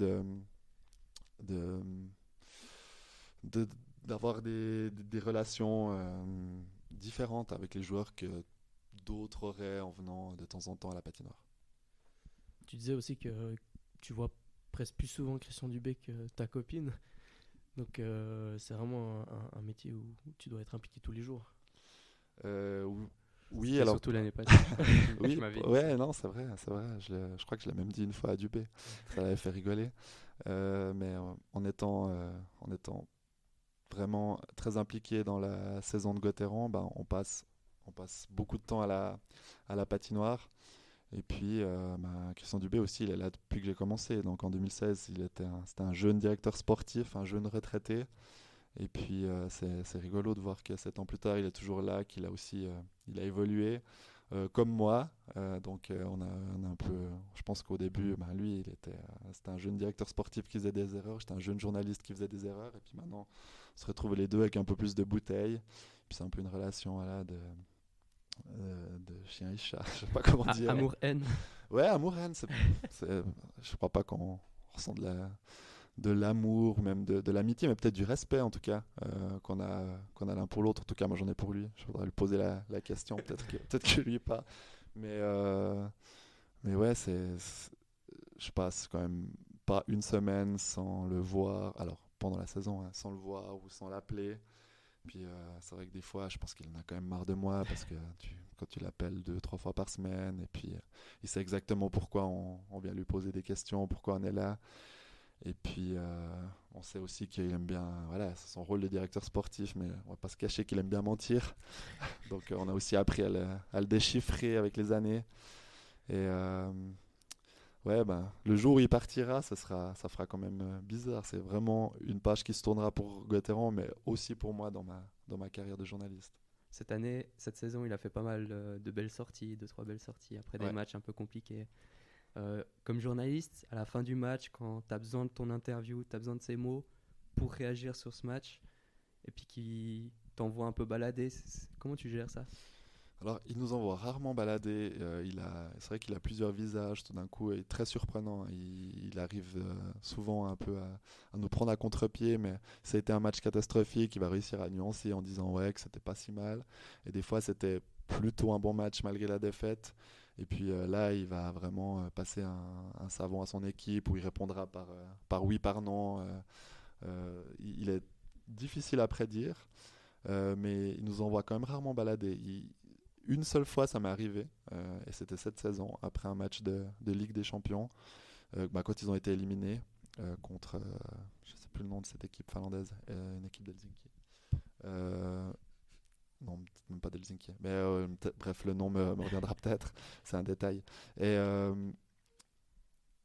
d'avoir des relations différentes avec les joueurs que d'autres auraient en venant de temps en temps à la patinoire. Tu disais aussi que tu vois presque plus souvent Christian Dubé que ta copine. Donc c'est vraiment un métier où tu dois être impliqué tous les jours. Oui, c'était alors surtout l'année passée. oui, ouais, non, c'est vrai. Je crois que je l'ai même dit une fois à Dubé. Ça l'avait fait rigoler. Mais en étant vraiment très impliqué dans la saison de Gauthieron, on passe beaucoup de temps à la patinoire. Et puis, Christian Dubé aussi, il est là depuis que j'ai commencé. Donc en 2016, c'était un jeune directeur sportif, un jeune retraité. Et puis, c'est rigolo de voir que 7 ans plus tard, il est toujours là, qu'il a aussi il a évolué comme moi. Donc, on a un peu. Je pense qu'au début, lui, c'était un jeune directeur sportif qui faisait des erreurs. J'étais un jeune journaliste qui faisait des erreurs. Et puis maintenant, on se retrouve les deux avec un peu plus de bouteilles. Puis c'est un peu une relation voilà, de chien et chat, je sais pas comment dire. Amour-haine. Ouais, amour-haine. Je crois pas qu'on ressent de l'amour, même de l'amitié, mais peut-être du respect en tout cas, qu'on a l'un pour l'autre. En tout cas, moi j'en ai pour lui. Je voudrais lui poser la question, peut-être que lui pas. Mais ouais, je passe quand même pas une semaine sans le voir. Alors pendant la saison, hein, sans le voir ou sans l'appeler. Puis c'est vrai que des fois, je pense qu'il en a quand même marre de moi parce que quand tu l'appelles 2-3 fois par semaine, et puis il sait exactement pourquoi on vient lui poser des questions, pourquoi on est là. Et puis on sait aussi qu'il aime bien, voilà, c'est son rôle de directeur sportif, mais on va pas se cacher qu'il aime bien mentir. Donc on a aussi appris à le déchiffrer avec les années. Et ouais, le jour où il partira, ça fera quand même bizarre. C'est vraiment une page qui se tournera pour Gauthieron, mais aussi pour moi dans ma carrière de journaliste. Cette saison, il a fait pas mal de belles sorties, 2-3 belles sorties, après des matchs un peu compliqués. Comme journaliste, à la fin du match, quand tu as besoin de ton interview, tu as besoin de ces mots pour réagir sur ce match, et puis qui t'envoie un peu balader, comment tu gères ça ? Alors, il nous envoie rarement balader. C'est vrai qu'il a plusieurs visages tout d'un coup, et très surprenant. Il arrive souvent un peu à nous prendre à contre-pied, mais ça a été un match catastrophique. Il va réussir à nuancer en disant ouais, que c'était pas si mal. Et des fois, c'était plutôt un bon match malgré la défaite. Et puis là, il va vraiment passer un savon à son équipe où il répondra par oui, par non. Il est difficile à prédire, mais il nous envoie quand même rarement balader. Une seule fois, ça m'est arrivé, et c'était cette saison, après un match de Ligue des Champions, quand ils ont été éliminés contre, je ne sais plus le nom de cette équipe finlandaise, une équipe d'Helsinki. Non, peut-être même pas d'Helsinki, mais bref, le nom me reviendra peut-être, c'est un détail. Et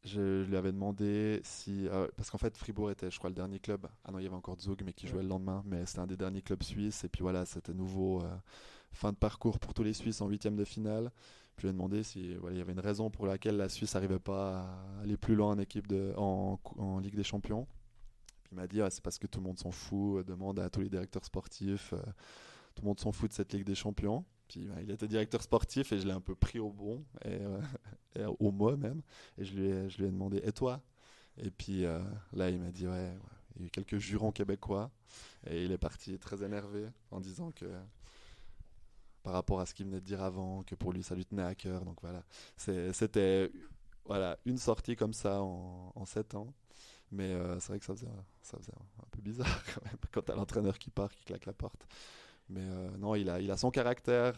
je lui avais demandé si. Parce qu'en fait, Fribourg était, je crois, le dernier club. Ah non, il y avait encore Zug, mais qui jouait le lendemain. Mais c'était un des derniers clubs suisses. Et puis voilà, c'était nouveau. Fin de parcours pour tous les Suisses en huitième de finale. Puis je lui ai demandé si voilà, il y avait une raison pour laquelle la Suisse n'arrivait pas à aller plus loin en Ligue des Champions. Puis il m'a dit c'est parce que tout le monde s'en fout. Demande à tous les directeurs sportifs. Tout le monde s'en fout de cette Ligue des Champions. Puis il était directeur sportif et je l'ai un peu pris au bon, et au mot même. Et je lui ai demandé, et toi? Et puis là, il m'a dit, ouais, il y a eu quelques jurons québécois. Et il est parti très énervé en disant que par rapport à ce qu'il venait de dire avant, que pour lui, ça lui tenait à cœur. Donc voilà, c'était une sortie comme ça en 7 ans. Mais c'est vrai que ça faisait un peu bizarre quand même, quand t'as l'entraîneur qui part, qui claque la porte. Mais non, il a son caractère,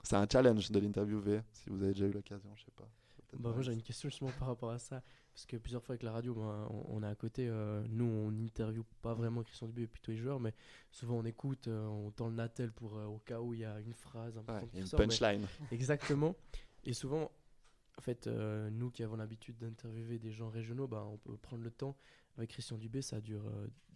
c'est un challenge de l'interviewer, si vous avez déjà eu l'occasion, je sais pas. Moi j'ai une question justement par rapport à ça, parce que plusieurs fois avec la radio, on est à côté, nous on n'interviewe pas vraiment Christian Dubé, plutôt les joueurs, mais souvent on écoute, on tend le natel pour au cas où il y a une phrase importante qui une sort, punchline. Exactement, et souvent, en fait, nous qui avons l'habitude d'interviewer des gens régionaux, on peut prendre le temps. Avec Christian Dubé, ça dure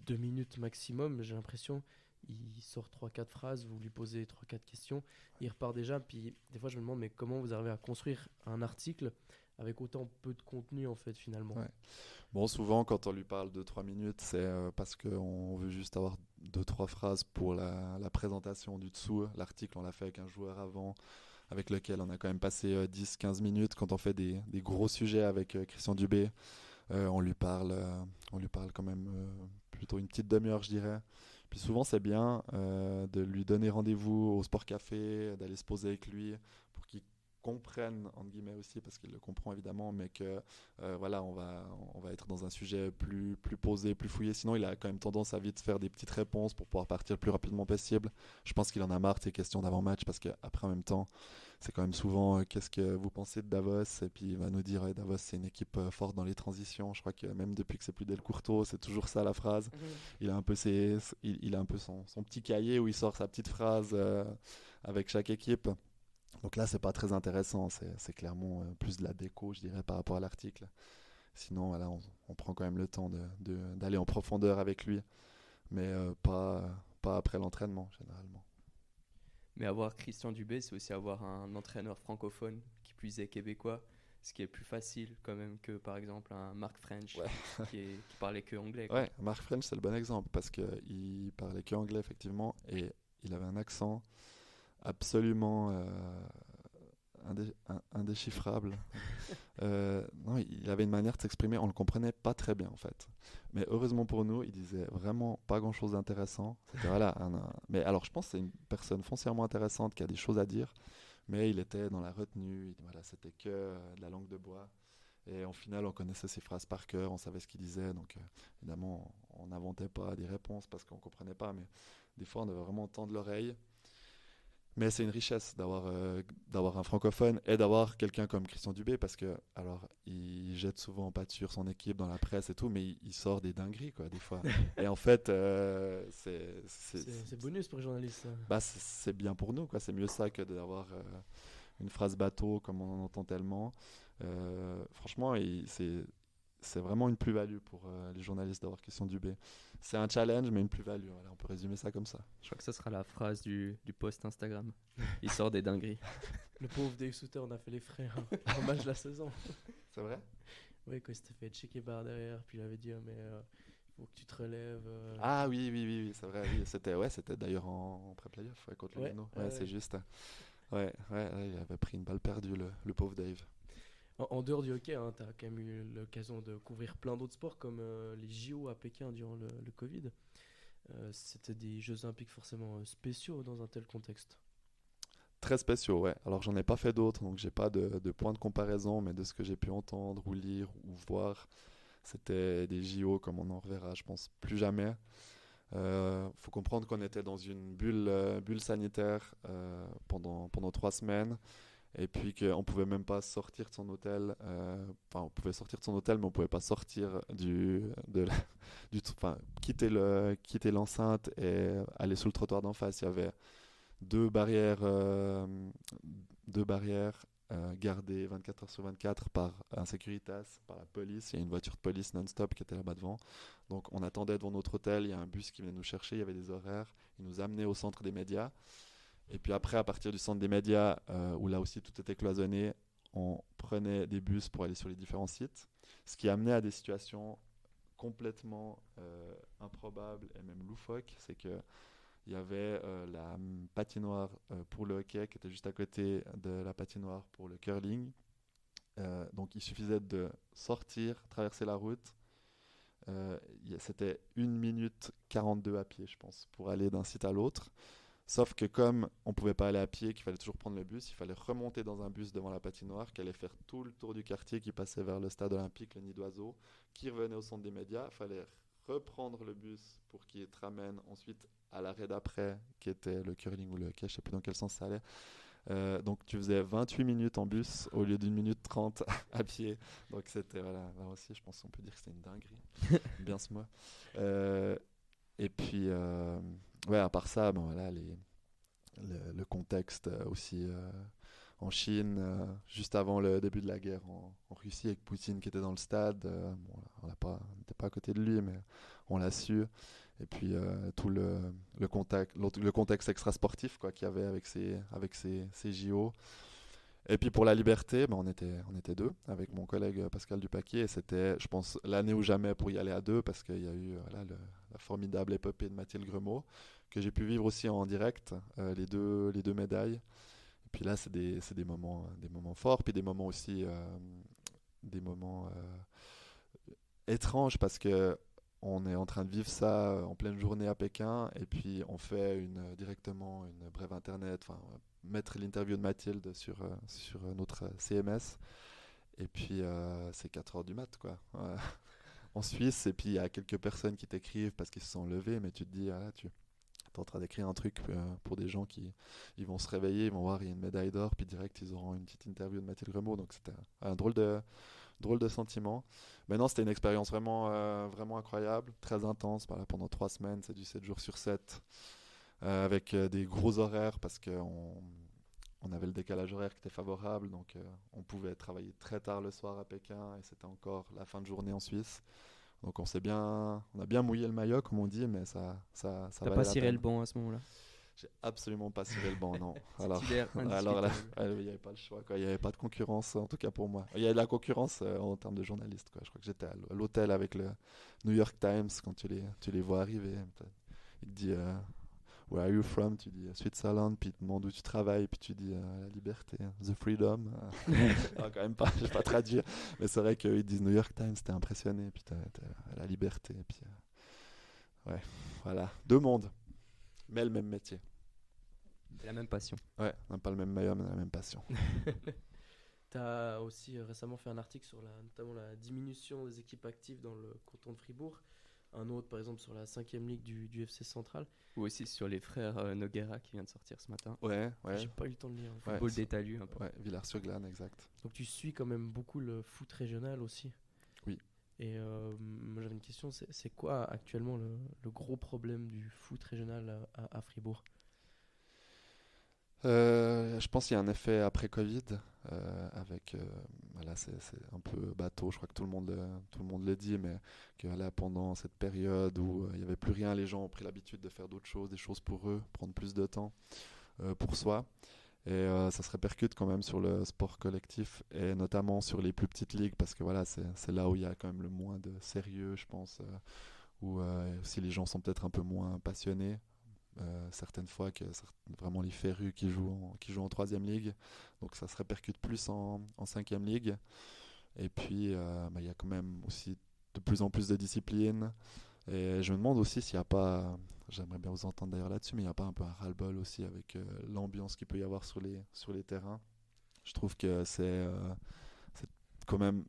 2 minutes maximum, j'ai l'impression. Il sort 3-4 phrases, vous lui posez 3-4 questions, il repart déjà. Puis des fois je me demande, mais comment vous arrivez à construire un article avec autant peu de contenu en fait finalement? Ouais. Bon, souvent quand on lui parle de 3 minutes, c'est parce qu'on veut juste avoir 2-3 phrases pour la présentation du dessous. L'article, on l'a fait avec un joueur avant, avec lequel on a quand même passé 10-15 minutes. Quand on fait des gros sujets avec Christian Dubé, on lui parle quand même plutôt une petite demi-heure, je dirais. Puis souvent, c'est bien de lui donner rendez-vous au Sport Café, d'aller se poser avec lui pour qu'il comprenne, entre guillemets aussi, parce qu'il le comprend évidemment, mais que voilà, on va être dans un sujet plus posé, plus fouillé. Sinon, il a quand même tendance à vite faire des petites réponses pour pouvoir partir le plus rapidement possible. Je pense qu'il en a marre de ces questions d'avant-match, parce qu'après, en même temps, c'est quand même souvent qu'est-ce que vous pensez de Davos, et puis il va nous dire Davos c'est une équipe forte dans les transitions. Je crois que même depuis que c'est plus Delcourteau, c'est toujours ça la phrase. Il a un peu son petit cahier où il sort sa petite phrase avec chaque équipe. Donc là c'est pas très intéressant, c'est clairement plus de la déco, je dirais, par rapport à l'article. Sinon voilà, on prend quand même le temps d'aller en profondeur avec lui, mais pas après l'entraînement généralement. Mais avoir Christian Dubé, c'est aussi avoir un entraîneur francophone, qui plus est québécois, ce qui est plus facile quand même que par exemple un Mark French qui parlait que anglais. Ouais, Mark French c'est le bon exemple parce qu'il parlait que anglais effectivement et il avait un accent absolument indéchiffrable. Non, il avait une manière de s'exprimer, on le comprenait pas très bien en fait. Mais heureusement pour nous, il disait vraiment pas grand chose d'intéressant. C'était, mais alors je pense que c'est une personne foncièrement intéressante qui a des choses à dire, mais il était dans la retenue, c'était que de la langue de bois. Et en final, on connaissait ses phrases par cœur, on savait ce qu'il disait, donc évidemment, on n'inventait pas des réponses parce qu'on comprenait pas, mais des fois, on devait vraiment tendre l'oreille. Mais c'est une richesse d'avoir un francophone et d'avoir quelqu'un comme Christian Dubé parce que alors il jette souvent en pâture son équipe dans la presse et tout, mais il sort des dingueries quoi des fois. Et en fait c'est bonus pour les journalistes. C'est bien pour nous quoi, c'est mieux ça que d'avoir une phrase bateau comme on en entend tellement. Franchement, c'est vraiment une plus-value pour les journalistes d'avoir Christian Dubé. C'est un challenge, mais une plus-value. Voilà, on peut résumer ça comme ça. Je crois que ça sera la phrase du post Instagram. Il sort des dingueries. Le pauvre Dave Souter, on a fait les frais en match de la saison. C'est vrai? Oui, quand il s'était fait checker par derrière, puis il avait dit mais faut que tu te relèves. Ah oui, c'est vrai. Oui. C'était d'ailleurs en pré-playoff contre le Lugano. C'est juste. Ouais, il avait pris une balle perdue, le pauvre Dave. En dehors du hockey, tu as quand même eu l'occasion de couvrir plein d'autres sports comme les JO à Pékin durant le Covid. C'était des Jeux Olympiques forcément spéciaux dans un tel contexte. Très spéciaux, ouais. Alors j'en ai pas fait d'autres, donc j'ai pas de point de comparaison, mais de ce que j'ai pu entendre ou lire ou voir, c'était des JO comme on en reverra, je pense, plus jamais. Faut comprendre qu'on était dans une bulle sanitaire pendant 3 semaines. Et puis qu'on pouvait même pas sortir de son hôtel. Enfin, on pouvait sortir de son hôtel, mais on pouvait pas sortir quitter l'enceinte et aller sur le trottoir d'en face. Il y avait deux barrières, gardées 24 heures sur 24 par un Securitas, par la police. Il y a une voiture de police non-stop qui était là-bas devant. Donc on attendait devant notre hôtel. Il y a un bus qui venait nous chercher. Il y avait des horaires. Il nous amenait au centre des médias. Et puis après, à partir du centre des médias, où là aussi tout était cloisonné, on prenait des bus pour aller sur les différents sites, ce qui amenait à des situations complètement improbables et même loufoques. C'est qu'il y avait la patinoire pour le hockey qui était juste à côté de la patinoire pour le curling. Donc il suffisait de sortir, traverser la route. C'était 1 minute 42 à pied, je pense, pour aller d'un site à l'autre. Sauf que comme on ne pouvait pas aller à pied, qu'il fallait toujours prendre le bus, il fallait remonter dans un bus devant la patinoire qui allait faire tout le tour du quartier, qui passait vers le stade olympique, le nid d'oiseaux, qui revenait au centre des médias. Il fallait reprendre le bus pour qu'il te ramène ensuite à l'arrêt d'après, qui était le curling ou le hockey, je ne sais plus dans quel sens ça allait. Donc tu faisais 28 minutes en bus au lieu d'1 minute 30 à pied. Donc c'était, voilà, là aussi je pense qu'on peut dire que c'était une dinguerie. Bien ce mois. Et puis, ouais, à part ça, bon, voilà, le contexte aussi en Chine, juste avant le début de la guerre en Russie, avec Poutine qui était dans le stade. Bon, on n'était pas à côté de lui, mais on l'a su. Et puis, tout le contexte extra-sportif quoi, qu'il y avait avec ces JO. Et puis pour la liberté, ben on était deux avec mon collègue Pascal Dupaquier. Et c'était, je pense, l'année ou jamais pour y aller à deux parce qu'il y a eu voilà, la formidable épopée de Mathilde Gremaud que j'ai pu vivre aussi en direct, les deux médailles. Et puis là, c'est des moments forts, puis des moments aussi étranges parce que on est en train de vivre ça en pleine journée à Pékin et puis on fait directement une brève internet, enfin mettre l'interview de Mathilde sur notre CMS et puis c'est 4 heures du mat quoi en Suisse et puis il y a quelques personnes qui t'écrivent parce qu'ils se sont levés mais tu te dis tu es en train d'écrire un truc pour des gens qui ils vont se réveiller, ils vont voir il y a une médaille d'or puis direct ils auront une petite interview de Mathilde Gremaud donc c'était un drôle de sentiment. Mais non, c'était une expérience vraiment incroyable, très intense. Voilà, pendant 3 semaines, c'est du 7 jours sur 7, avec des gros horaires parce qu'on avait le décalage horaire qui était favorable. Donc, on pouvait travailler très tard le soir à Pékin et c'était encore la fin de journée en Suisse. Donc, on a bien mouillé le maillot, comme on dit, mais ça T'as valait pas la ciré peine. le banc à ce moment-là? J'ai absolument pas ciré le banc, non. Alors Titulaire là, indiscutable. il n'y avait pas le choix, quoi. Il n'y avait pas de concurrence, en tout cas pour moi. Il y avait de la concurrence en termes de journalistes, quoi. Je crois que j'étais à l'hôtel avec le New York Times quand tu les vois arriver. Il te dit Where are you from? Tu dis Switzerland, puis il te demande où tu travailles, puis tu dis la liberté, the freedom. Non, quand même pas, je vais pas traduire. Mais c'est vrai qu'ils disent New York Times, t'es impressionné, puis t'as la liberté. Puis, ouais, voilà. 2 mondes, mais le même métier. C'est la même passion. Ouais, on n'a pas le même maillot, mais on a la même passion. Tu as aussi récemment fait un article sur notamment la diminution des équipes actives dans le canton de Fribourg. Un autre, par exemple, sur la 5e ligue du FC Central. Ou aussi sur les frères Noguera qui vient de sortir ce matin. Ouais. J'ai pas eu le temps de lire. En fait. Football des talus un peu. Ouais, Villars-sur-Glane, exact. Donc tu suis quand même beaucoup le foot régional aussi. Oui. Et moi j'avais une question, c'est quoi actuellement le gros problème du foot régional à Fribourg? Je pense qu'il y a un effet après Covid avec voilà c'est un peu bateau, je crois que tout le monde le dit, mais que là pendant cette période où il n'y avait plus rien, les gens ont pris l'habitude de faire d'autres choses, des choses pour eux, prendre plus de temps pour soi. Et ça se répercute quand même sur le sport collectif et notamment sur les plus petites ligues parce que voilà, c'est là où il y a quand même le moins de sérieux, je pense, où si les gens sont peut-être un peu moins passionnés. Certaines fois que vraiment les férus qui jouent en 3e ligue, donc ça se répercute plus en 5e ligue. Et puis il y a quand même aussi de plus en plus de disciplines. Et je me demande aussi s'il n'y a pas, j'aimerais bien vous entendre d'ailleurs là-dessus, mais il n'y a pas un peu un ras-le-bol aussi avec l'ambiance qu'il peut y avoir sur les terrains. Je trouve que c'est quand même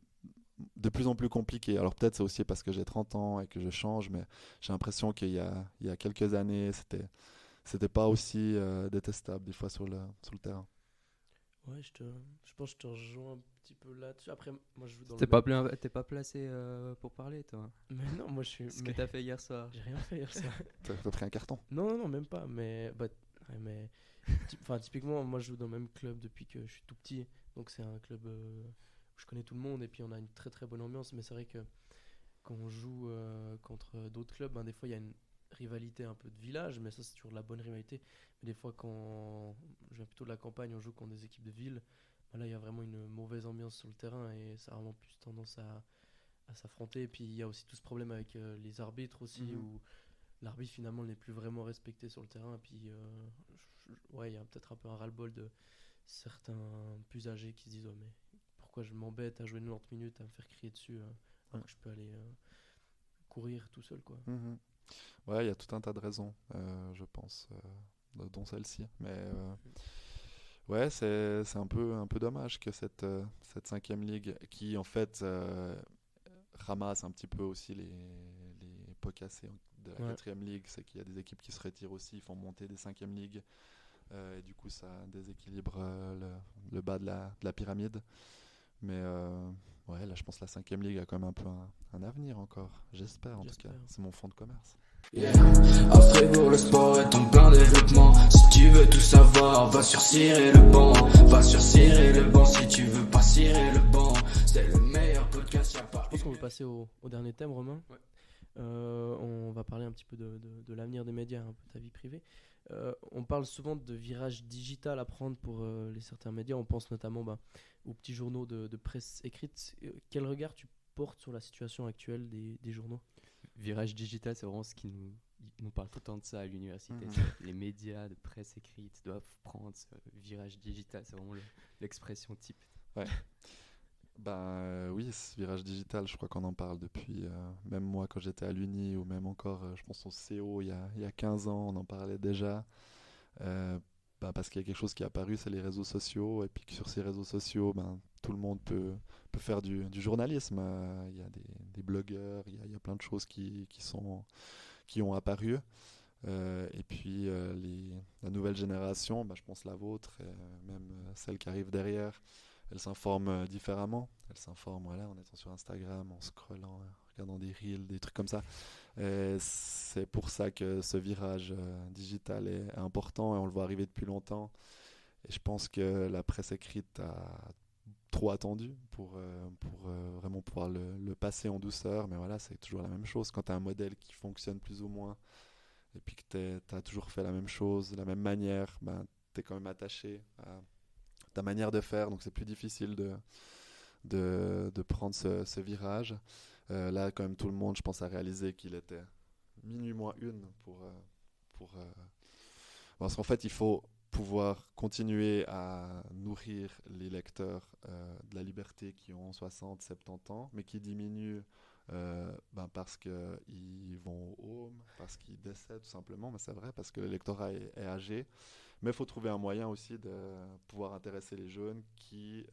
de plus en plus compliqué. Alors peut-être c'est aussi parce que j'ai 30 ans et que je change, mais j'ai l'impression il y a quelques années, c'était pas aussi détestable des fois sur le terrain. Ouais, je pense que je te rejoins un petit peu là-dessus. Après, moi, je joue dans T'es le pas, même- t'es pas placé pour parler, toi. Mais non, moi, je suis. Ce que mais t'as fait hier soir. j'ai rien fait hier soir. T'as pris un carton. Non, non, non, même pas. Mais enfin, typiquement, moi, je joue dans le même club depuis que je suis tout petit. Donc, c'est un club où je connais tout le monde et puis on a une très très bonne ambiance. Mais c'est vrai que quand on joue contre d'autres clubs, ben, des fois, il y a une rivalité un peu de village, mais ça, c'est toujours de la bonne rivalité. Mais des fois, quand je viens plutôt de la campagne, on joue contre des équipes de ville. Ben là, il y a vraiment une mauvaise ambiance sur le terrain et ça a vraiment plus tendance à s'affronter. Et puis, il y a aussi tout ce problème avec les arbitres aussi, Mhm. où l'arbitre finalement n'est plus vraiment respecté sur le terrain. Et puis, ouais, il y a peut-être un peu un ras-le-bol de certains plus âgés qui se disent: oh, mais pourquoi je m'embête à jouer 90 minutes, à me faire crier dessus, alors que je peux aller courir tout seul, quoi. Mhm. Ouais, il y a tout un tas de raisons, je pense, dont celle-ci. Mais ouais, c'est un peu dommage que cette cinquième ligue, qui en fait ramasse un petit peu aussi les pots cassés de la Ouais. quatrième ligue, c'est qu'il y a des équipes qui se retirent aussi, ils font monter des cinquièmes ligues, et du coup ça déséquilibre le bas de la pyramide. Mais ouais, là je pense que la cinquième ligue a quand même un peu un avenir encore, j'espère en tout cas, J'espère. c'est mon fonds de commerce. Yeah. À Fribourg, le sport est en plein développement. Si tu veux tout savoir, va sur Cirer le banc. Va sur Cirer le banc si tu veux pas cirer le banc. C'est le meilleur podcast, y'a pas. Je pense qu'on peut passer au dernier thème, Romain. Ouais. On va parler un petit peu de l'avenir des médias, un peu ta vie privée. On parle souvent de virage digital à prendre pour les certains médias. On pense notamment aux petits journaux de presse écrite. Quel regard tu portes sur la situation actuelle des journaux? Virage digital, c'est vraiment ce qui nous parle tout le temps de ça à l'université. Mhm. Les médias de presse écrite doivent prendre ce virage digital. C'est vraiment l'expression type. Oui, ce virage digital, je crois qu'on en parle depuis, même moi quand j'étais à l'Uni, ou même encore, je pense au CO, il y a 15 ans, on en parlait déjà. Parce qu'il y a quelque chose qui est apparu, c'est les réseaux sociaux, et puis que sur ces réseaux sociaux, tout le monde peut faire du journalisme. Il y a des blogueurs, il y a plein de choses qui ont apparu. Et puis la nouvelle génération, je pense la vôtre, et même celle qui arrive derrière, elle s'informe différemment. Elle s'informe voilà, en étant sur Instagram, en scrollant, en regardant des reels, des trucs comme ça. Et c'est pour ça que ce virage digital est important et on le voit arriver depuis longtemps. Et je pense que la presse écrite a trop attendu pour vraiment pouvoir le passer en douceur. Mais voilà, c'est toujours la même chose. Quand tu as un modèle qui fonctionne plus ou moins et puis que tu as toujours fait la même chose, de la même manière, tu es quand même attaché à ta manière de faire. Donc c'est plus difficile de prendre ce virage. Là, quand même, tout le monde, je pense, a réalisé qu'il était minuit moins une parce qu'en fait, il faut pouvoir continuer à nourrir les lecteurs de la liberté qui ont 60, 70 ans, mais qui diminuent parce qu'ils vont au home, parce qu'ils décèdent tout simplement, mais c'est vrai, parce que le lectorat est âgé. Mais il faut trouver un moyen aussi de pouvoir intéresser les jeunes qui,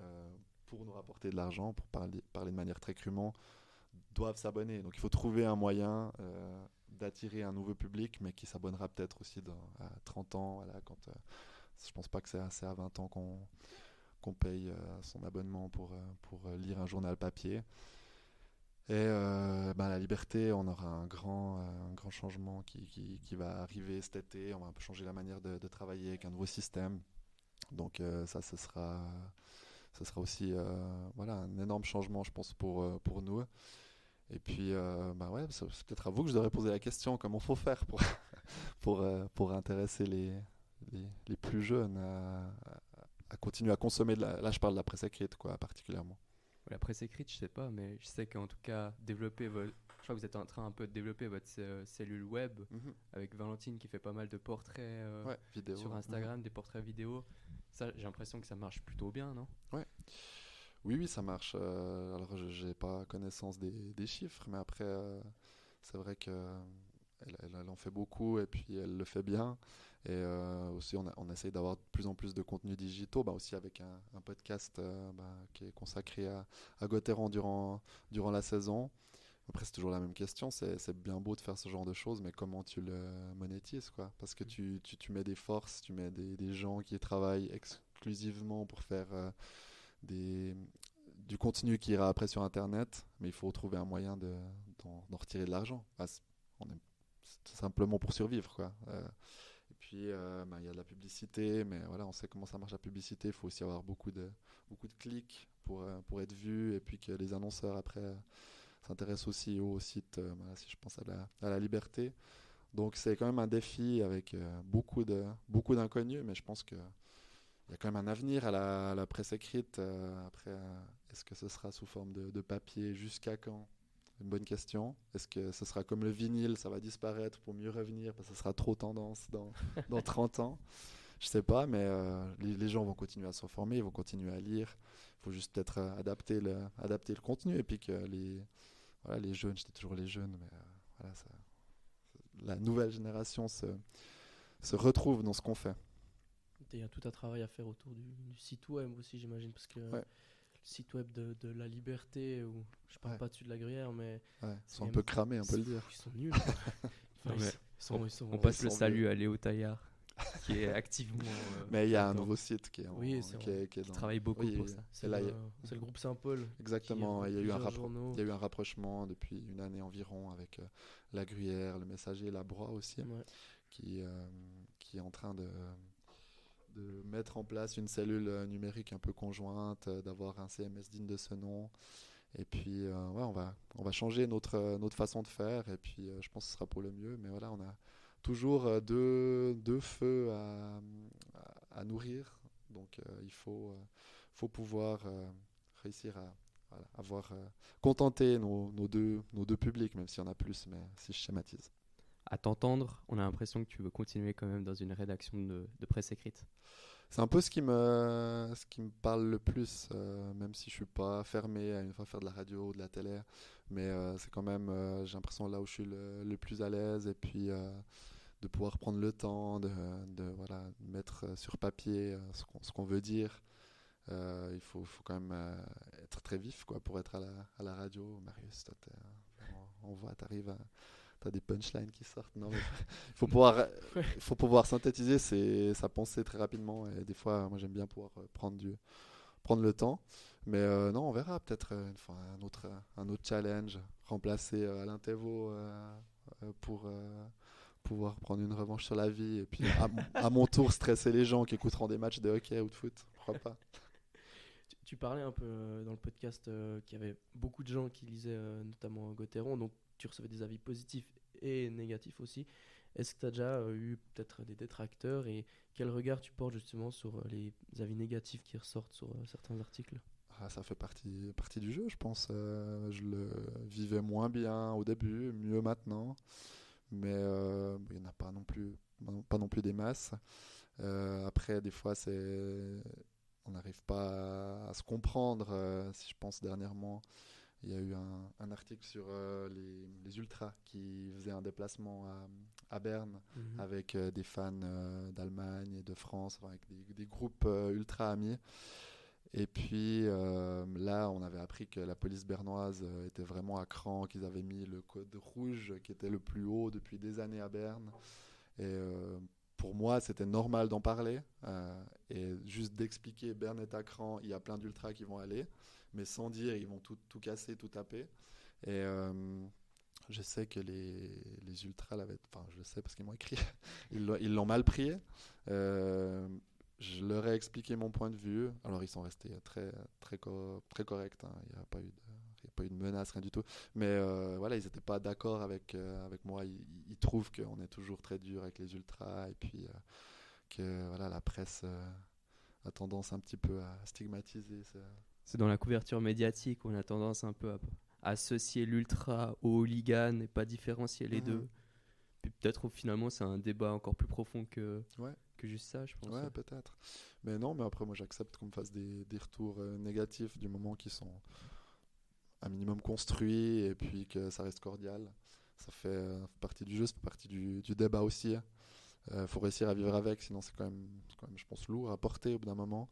pour nous rapporter de l'argent, pour parler de manière très crûment, doivent s'abonner. Donc il faut trouver un moyen d'attirer un nouveau public, mais qui s'abonnera peut-être aussi à 30 ans. Voilà, je pense pas que c'est à 20 ans qu'on paye son abonnement pour lire un journal papier. Et la liberté, on aura un grand changement qui va arriver cet été. On va un peu changer la manière de travailler avec un nouveau système. Donc ça, ce sera aussi un énorme changement, je pense, pour nous. Et puis, c'est peut-être à vous que je devrais poser la question, comment faut faire pour intéresser les plus jeunes à continuer à consommer là je parle de la presse écrite, quoi, particulièrement. La presse écrite, je sais pas, mais je sais qu'en tout cas, je crois que vous êtes en train un peu de développer votre cellule web avec Valentine qui fait pas mal de portraits vidéo, sur Instagram, des portraits vidéo. Ça, j'ai l'impression que ça marche plutôt bien, non? Oui, ça marche. Alors, j'ai pas connaissance des chiffres, mais après, c'est vrai que elle en fait beaucoup et puis elle le fait bien. Et aussi, on essaye d'avoir de plus en plus de contenus digitaux, aussi avec un podcast qui est consacré à Gauthieron durant la saison. Après, c'est toujours la même question, c'est bien beau de faire ce genre de choses, mais comment tu le monétises, quoi? Parce que tu mets des forces, tu mets des gens qui travaillent exclusivement pour faire du contenu qui ira après sur Internet, mais il faut trouver un moyen d'en retirer de l'argent. C'est simplement pour survivre, quoi. Et puis, il y a de la publicité, mais voilà, on sait comment ça marche la publicité. Il faut aussi avoir beaucoup de clics pour être vu, et puis que les annonceurs, après, s'intéressent aussi au site, si je pense à la Liberté. Donc, c'est quand même un défi avec beaucoup d'inconnus, mais je pense qu'il y a quand même un avenir à la presse écrite. Après, est-ce que ce sera sous forme de papier? Jusqu'à quand? Une bonne question. Est-ce que ce sera comme le vinyle, ça va disparaître pour mieux revenir parce que ce sera trop tendance dans 30 ans? Je sais pas, mais les gens vont continuer à se former, ils vont continuer à lire. Il faut juste peut-être adapter le contenu, et puis que les jeunes, j'étais toujours les jeunes, mais la nouvelle génération se retrouve dans ce qu'on fait. Il y a tout un travail à faire autour du site web aussi, j'imagine, parce que le site web de la Liberté, où je parle pas dessus de la Gruyère, mais ils sont un peu cramés, on peut le dire. Ils sont nuls. On passe le salut à Léo Taillard, qui est activement. Mais il y a un nouveau site qui travaille beaucoup pour ça. C'est le groupe Saint-Paul. Exactement. Il y a eu un rapprochement depuis une année environ avec la Gruyère, le Messager, la Broye aussi, qui est en train de mettre en place une cellule numérique un peu conjointe, d'avoir un CMS digne de ce nom. Et puis, on va changer notre façon de faire. Et puis, je pense que ce sera pour le mieux. Mais voilà, on a toujours deux feux à nourrir. Donc, il faut pouvoir réussir à avoir contenter nos deux publics, même s'il y en a plus, mais si je schématise. À t'entendre, on a l'impression que tu veux continuer quand même dans une rédaction de presse écrite. C'est un peu ce qui me parle le plus, même si je suis pas fermé à une fois faire de la radio ou de la télé, mais c'est quand même, j'ai l'impression, là où je suis le plus à l'aise, et puis de pouvoir prendre le temps de mettre sur papier ce qu'on veut dire. Il faut quand même être très vif, quoi, pour être à la radio. Marius, toi, on voit, t'arrives t'as des punchlines qui sortent. Non, mais il faut pouvoir synthétiser sa pensée très rapidement, et des fois, moi, j'aime bien pouvoir prendre le temps. Mais non, on verra peut-être une fois un autre challenge, remplacer Alain Thévault pour pouvoir prendre une revanche sur la vie, et puis à mon tour stresser les gens qui écouteront des matchs de hockey ou de foot. Pourquoi pas? Tu parlais un peu dans le podcast qu'il y avait beaucoup de gens qui lisaient notamment Gauthieron, donc tu recevais des avis positifs et négatifs aussi. Est-ce que tu as déjà eu peut-être des détracteurs, et quel regard tu portes justement sur les avis négatifs qui ressortent sur certains articles? Ça fait partie du jeu, je pense. Je le vivais moins bien au début, mieux maintenant, mais il n'y en a pas non plus des masses. Après, des fois, on n'arrive pas à se comprendre. Si je pense dernièrement, il y a eu un article sur les ultras qui faisaient un déplacement à Berne, avec des fans d'Allemagne et de France, avec des groupes ultra amis. Et puis là, on avait appris que la police bernoise était vraiment à cran, qu'ils avaient mis le code rouge qui était le plus haut depuis des années à Berne. Et pour moi, c'était normal d'en parler, et juste d'expliquer: Berne est à cran, il y a plein d'ultras qui vont aller, mais sans dire ils vont tout casser, tout taper. Et je sais que les ultras l'avaient, enfin je le sais parce qu'ils m'ont écrit, ils l'ont mal pris. Je leur ai expliqué mon point de vue. Alors ils sont restés très corrects, hein. Il n'y a pas eu de menace, rien du tout. Mais voilà, ils n'étaient pas d'accord avec moi. Ils trouvent qu'on est toujours très dur avec les ultras, et puis que voilà, la presse a tendance un petit peu à stigmatiser. C'est dans la couverture médiatique où on a tendance un peu à associer l'ultra au hooligan et pas différencier les deux. Puis peut-être finalement c'est un débat encore plus profond que juste ça, je pense. Ouais, peut-être. Mais non, mais après moi j'accepte qu'on me fasse des retours négatifs, du moment qu'ils sont un minimum construits, et puis que ça reste cordial. ça fait partie du jeu, ça fait partie du débat aussi. Faut réussir à vivre avec, sinon c'est quand même, je pense, lourd à porter au bout d'un moment.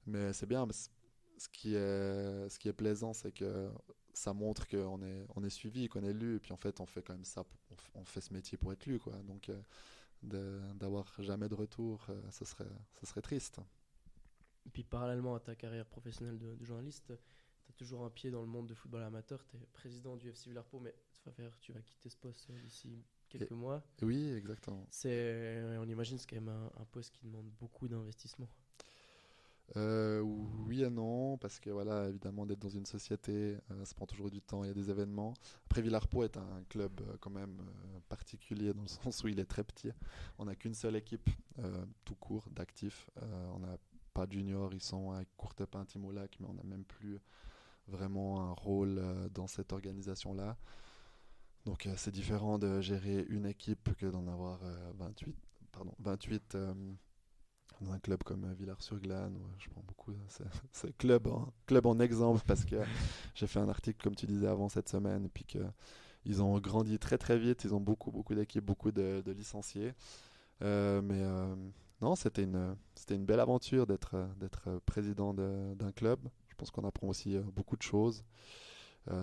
Mais c'est bien. Ce qui est plaisant, c'est que ça montre qu'on est suivi, qu'on est lu, et puis en fait, on fait quand même ça, on fait ce métier pour être lu, quoi. Donc, d'avoir jamais de retour, ce serait triste. Et puis parallèlement à ta carrière professionnelle de journaliste, tu as toujours un pied dans le monde du football amateur. Tu es président du FC Villarpo, mais tu vas quitter ce poste d'ici quelques mois. Oui, exactement. On imagine que c'est quand même un poste qui demande beaucoup d'investissement. Oui et non, parce que voilà, évidemment, d'être dans une société, ça prend toujours du temps, il y a des événements. Après, Villarpo est un club quand même particulier dans le sens où il est très petit. On n'a qu'une seule équipe, tout court, d'actifs. On n'a pas de juniors, ils sont avec Courtepin, Timolac, mais on n'a même plus vraiment un rôle dans cette organisation-là. Donc c'est différent de gérer une équipe que d'en avoir 28 dans un club comme Villars-sur-Glane. Je prends beaucoup ce club en exemple parce que j'ai fait un article, comme tu disais avant, cette semaine, et puis qu'ils ont grandi très très vite, ils ont beaucoup d'équipes, beaucoup de licenciés. Non, c'était une belle aventure d'être président d'un club. Je pense qu'on apprend aussi beaucoup de choses.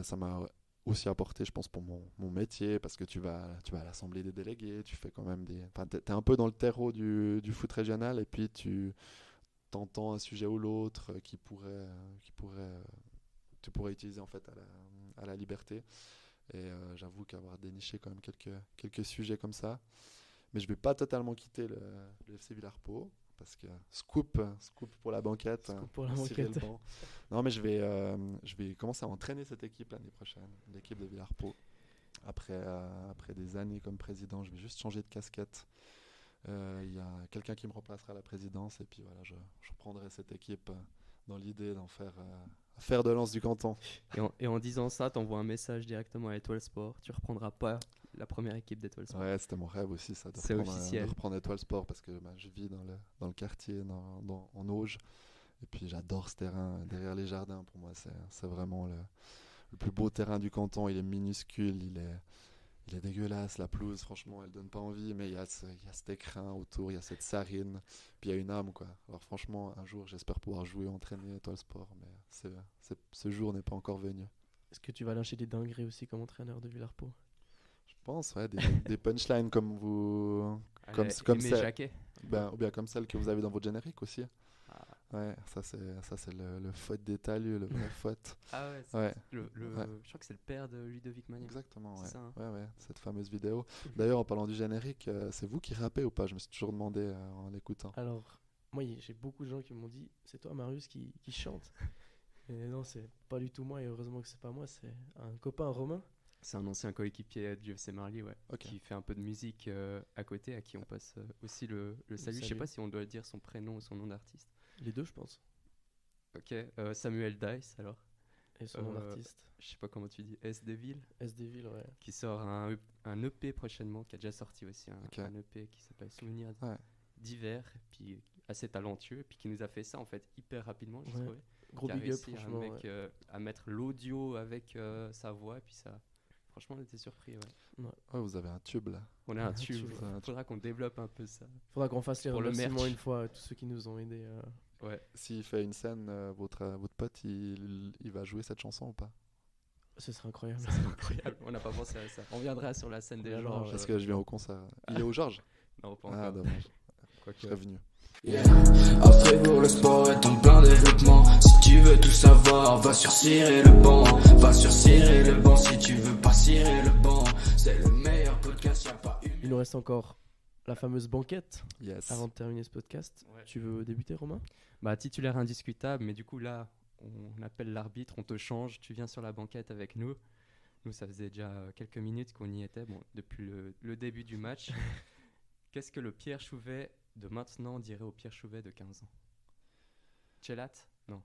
Ça m'a aussi apporté, je pense, pour mon métier, parce que tu vas à l'assemblée des délégués, tu fais quand même t'es un peu dans le terreau du foot régional, et puis tu t'entends un sujet ou l'autre tu pourrais utiliser en fait à la Liberté. Et j'avoue qu'avoir déniché quand même quelques sujets comme ça, mais je vais pas totalement quitter le FC Villarpo, parce que scoop pour la banquette. Scoop pour la Cyril banquette. Ban. Non, mais je vais commencer à entraîner cette équipe l'année prochaine, l'équipe de Villarpo. Après des années comme président, je vais juste changer de casquette. Il y a quelqu'un qui me remplacera à la présidence, et puis voilà, je reprendrai cette équipe dans l'idée d'en faire de lance du canton. Et en disant ça, t'envoies un message directement à Étoile Sport. Tu reprendras pas la première équipe d'Étoile Sport. Ouais, c'était mon rêve aussi, ça, C'est officiel. de reprendre Étoile Sport, parce que je vis dans le quartier, en Auge, et puis j'adore ce terrain derrière les jardins. Pour moi, c'est vraiment le plus beau terrain du canton. Il est minuscule, il est dégueulasse, la pelouse, franchement, elle donne pas envie, mais il y a cet écrin autour, il y a cette sarine, puis il y a une âme, quoi. Alors franchement, un jour, j'espère pouvoir jouer, entraîner Étoile Sport, mais ce jour n'est pas encore venu. Est-ce que tu vas lâcher des dingueries aussi comme entraîneur de Villarpo? Je pense, ouais, des punchlines comme Aimé celle, Jacquet. ou bien comme celle que vous avez dans votre générique aussi. Ouais, ça c'est le faute des talus, le vrai faute. Ah ouais, Ouais. Je crois que c'est le père de Ludovic Magnin. Exactement, ouais. C'est ça, hein. Ouais, cette fameuse vidéo. D'ailleurs, en parlant du générique, c'est vous qui rappez ou pas? Je me suis toujours demandé en l'écoutant. Alors, moi, j'ai beaucoup de gens qui m'ont dit, c'est toi Marius qui chante. Et non, c'est pas du tout moi, et heureusement que c'est pas moi, c'est un copain Romain. C'est un ancien coéquipier du FC Marly, ouais, Ok. qui fait un peu de musique à côté, à qui on passe aussi le salut. Je sais salut. pas si on doit dire son prénom ou son nom d'artiste. Les deux, je pense. Ok, Samuel Dice alors. Et son nom d'artiste. Je sais pas comment tu dis, S. Deville, SDVille, ouais. qui sort un EP prochainement, qui a déjà sorti aussi Ok. un EP qui s'appelle Souvenirs Ouais. d'hiver, puis assez talentueux, puis qui nous a fait ça en fait hyper rapidement, j'ai Ouais. trouvé. Gros Qui a big up, réussi franchement. un mec ouais. à mettre l'audio avec sa voix, et puis ça. Franchement, on était surpris. Ouais. Ouais, vous avez un tube là. On a un Un tube. tube. Il faudra qu'on développe un peu ça. Faudra qu'on fasse les Pour le remerciements merch. une fois à tous ceux qui nous ont aidés. Ouais. S'il fait une scène, votre pote, il va jouer cette chanson ou pas? Ce serait incroyable. Ça, c'est incroyable. On n'a pas pensé à ça. On viendra sur la scène des On gens. viendra, Parce que je viens au concert. Il est au Georges? Non, pas Ah, encore. dommage. Je Quoique. serais venu. Yeah. Après pour le sport est en plein développement. Si tu veux tout savoir, va sur Cirer le banc. Va sur Cirer le banc si tu veux pas cirer le banc. C'est le meilleur podcast, y'a pas une. Il nous reste encore la fameuse banquette Yes. avant de terminer ce podcast. Ouais. Tu veux débuter, Romain? Bah, titulaire indiscutable, mais du coup, là, on appelle l'arbitre, on te change, tu viens sur la banquette avec nous. Nous, ça faisait déjà quelques minutes qu'on y était, bon, depuis le début du match. Qu'est-ce que le Pierre Chouvet de maintenant dirait au Pierre Chouvet de 15 ans? Chelat? Non.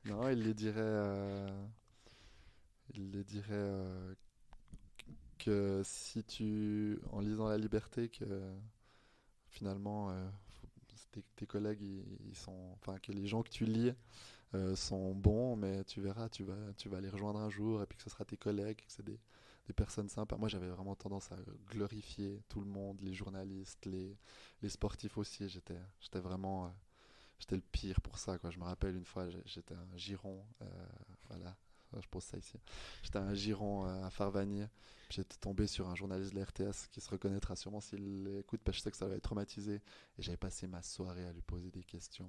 Non, il les dirait que si en lisant La Liberté, que finalement, tes collègues, ils sont, enfin, que les gens que tu lis sont bons, mais tu verras, tu vas les rejoindre un jour, et puis que ce sera tes collègues, que c'est des des personnes sympas. Moi, j'avais vraiment tendance à glorifier tout le monde, les journalistes, les sportifs aussi. J'étais vraiment... j'étais le pire pour ça, quoi. Je me rappelle une fois, j'étais un giron, voilà, je pose ça ici. J'étais un giron à Farvagny. J'étais tombé sur un journaliste de la RTS qui se reconnaîtra sûrement s'il l'écoute, parce que je sais que ça va être traumatisé. Et j'avais passé ma soirée à lui poser des questions.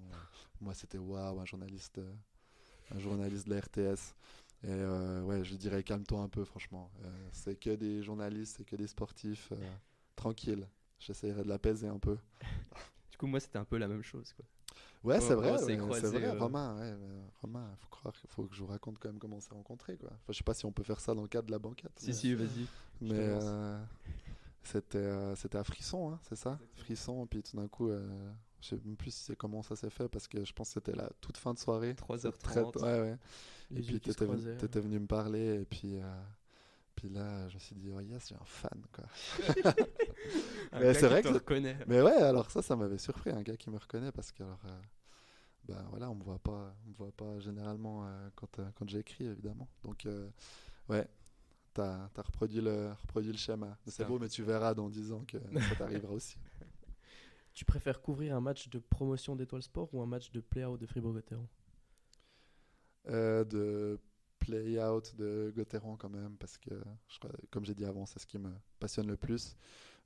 Moi, c'était waouh, un journaliste de la RTS. Et ouais, je dirais calme-toi un peu, franchement. C'est que des journalistes, c'est que des sportifs. Tranquille. J'essaierai de l'apaiser un peu. Du coup, moi, c'était un peu la même chose, quoi. Ouais, c'est vrai, s'est ouais, croisés, c'est vrai, Romain, ouais, Romain, faut croire qu'il faut que je vous raconte quand même comment on s'est rencontrés, quoi. Enfin, je sais pas si on peut faire ça dans le cadre de la banquette. Si, vas-y. Mais te lance. c'était à Frisson, hein, c'est ça? Frisson, et puis tout d'un coup, je sais même plus si c'est comment ça s'est fait, parce que je pense que c'était la toute fin de soirée. 3h30. Ouais. Et Les puis yeux qui se croisaient. t'étais venu me parler, et puis là, je me suis dit, oh yes, j'ai un fan, quoi. Un Mais gars c'est qui vrai te que reconnaît. Mais ouais, alors ça m'avait surpris, un gars qui me reconnaît, parce que alors, bah voilà, on me voit pas généralement quand j'écris, évidemment. Donc ouais, t'as reproduit le schéma. C'est beau, mais tu verras dans 10 ans que ça t'arrivera aussi. Tu préfères couvrir un match de promotion d'Étoile Sport ou un match de play-out de Fribourg-Gotteron? De play-out de Gotteron quand même, parce que je crois, comme j'ai dit avant, c'est ce qui me passionne le plus.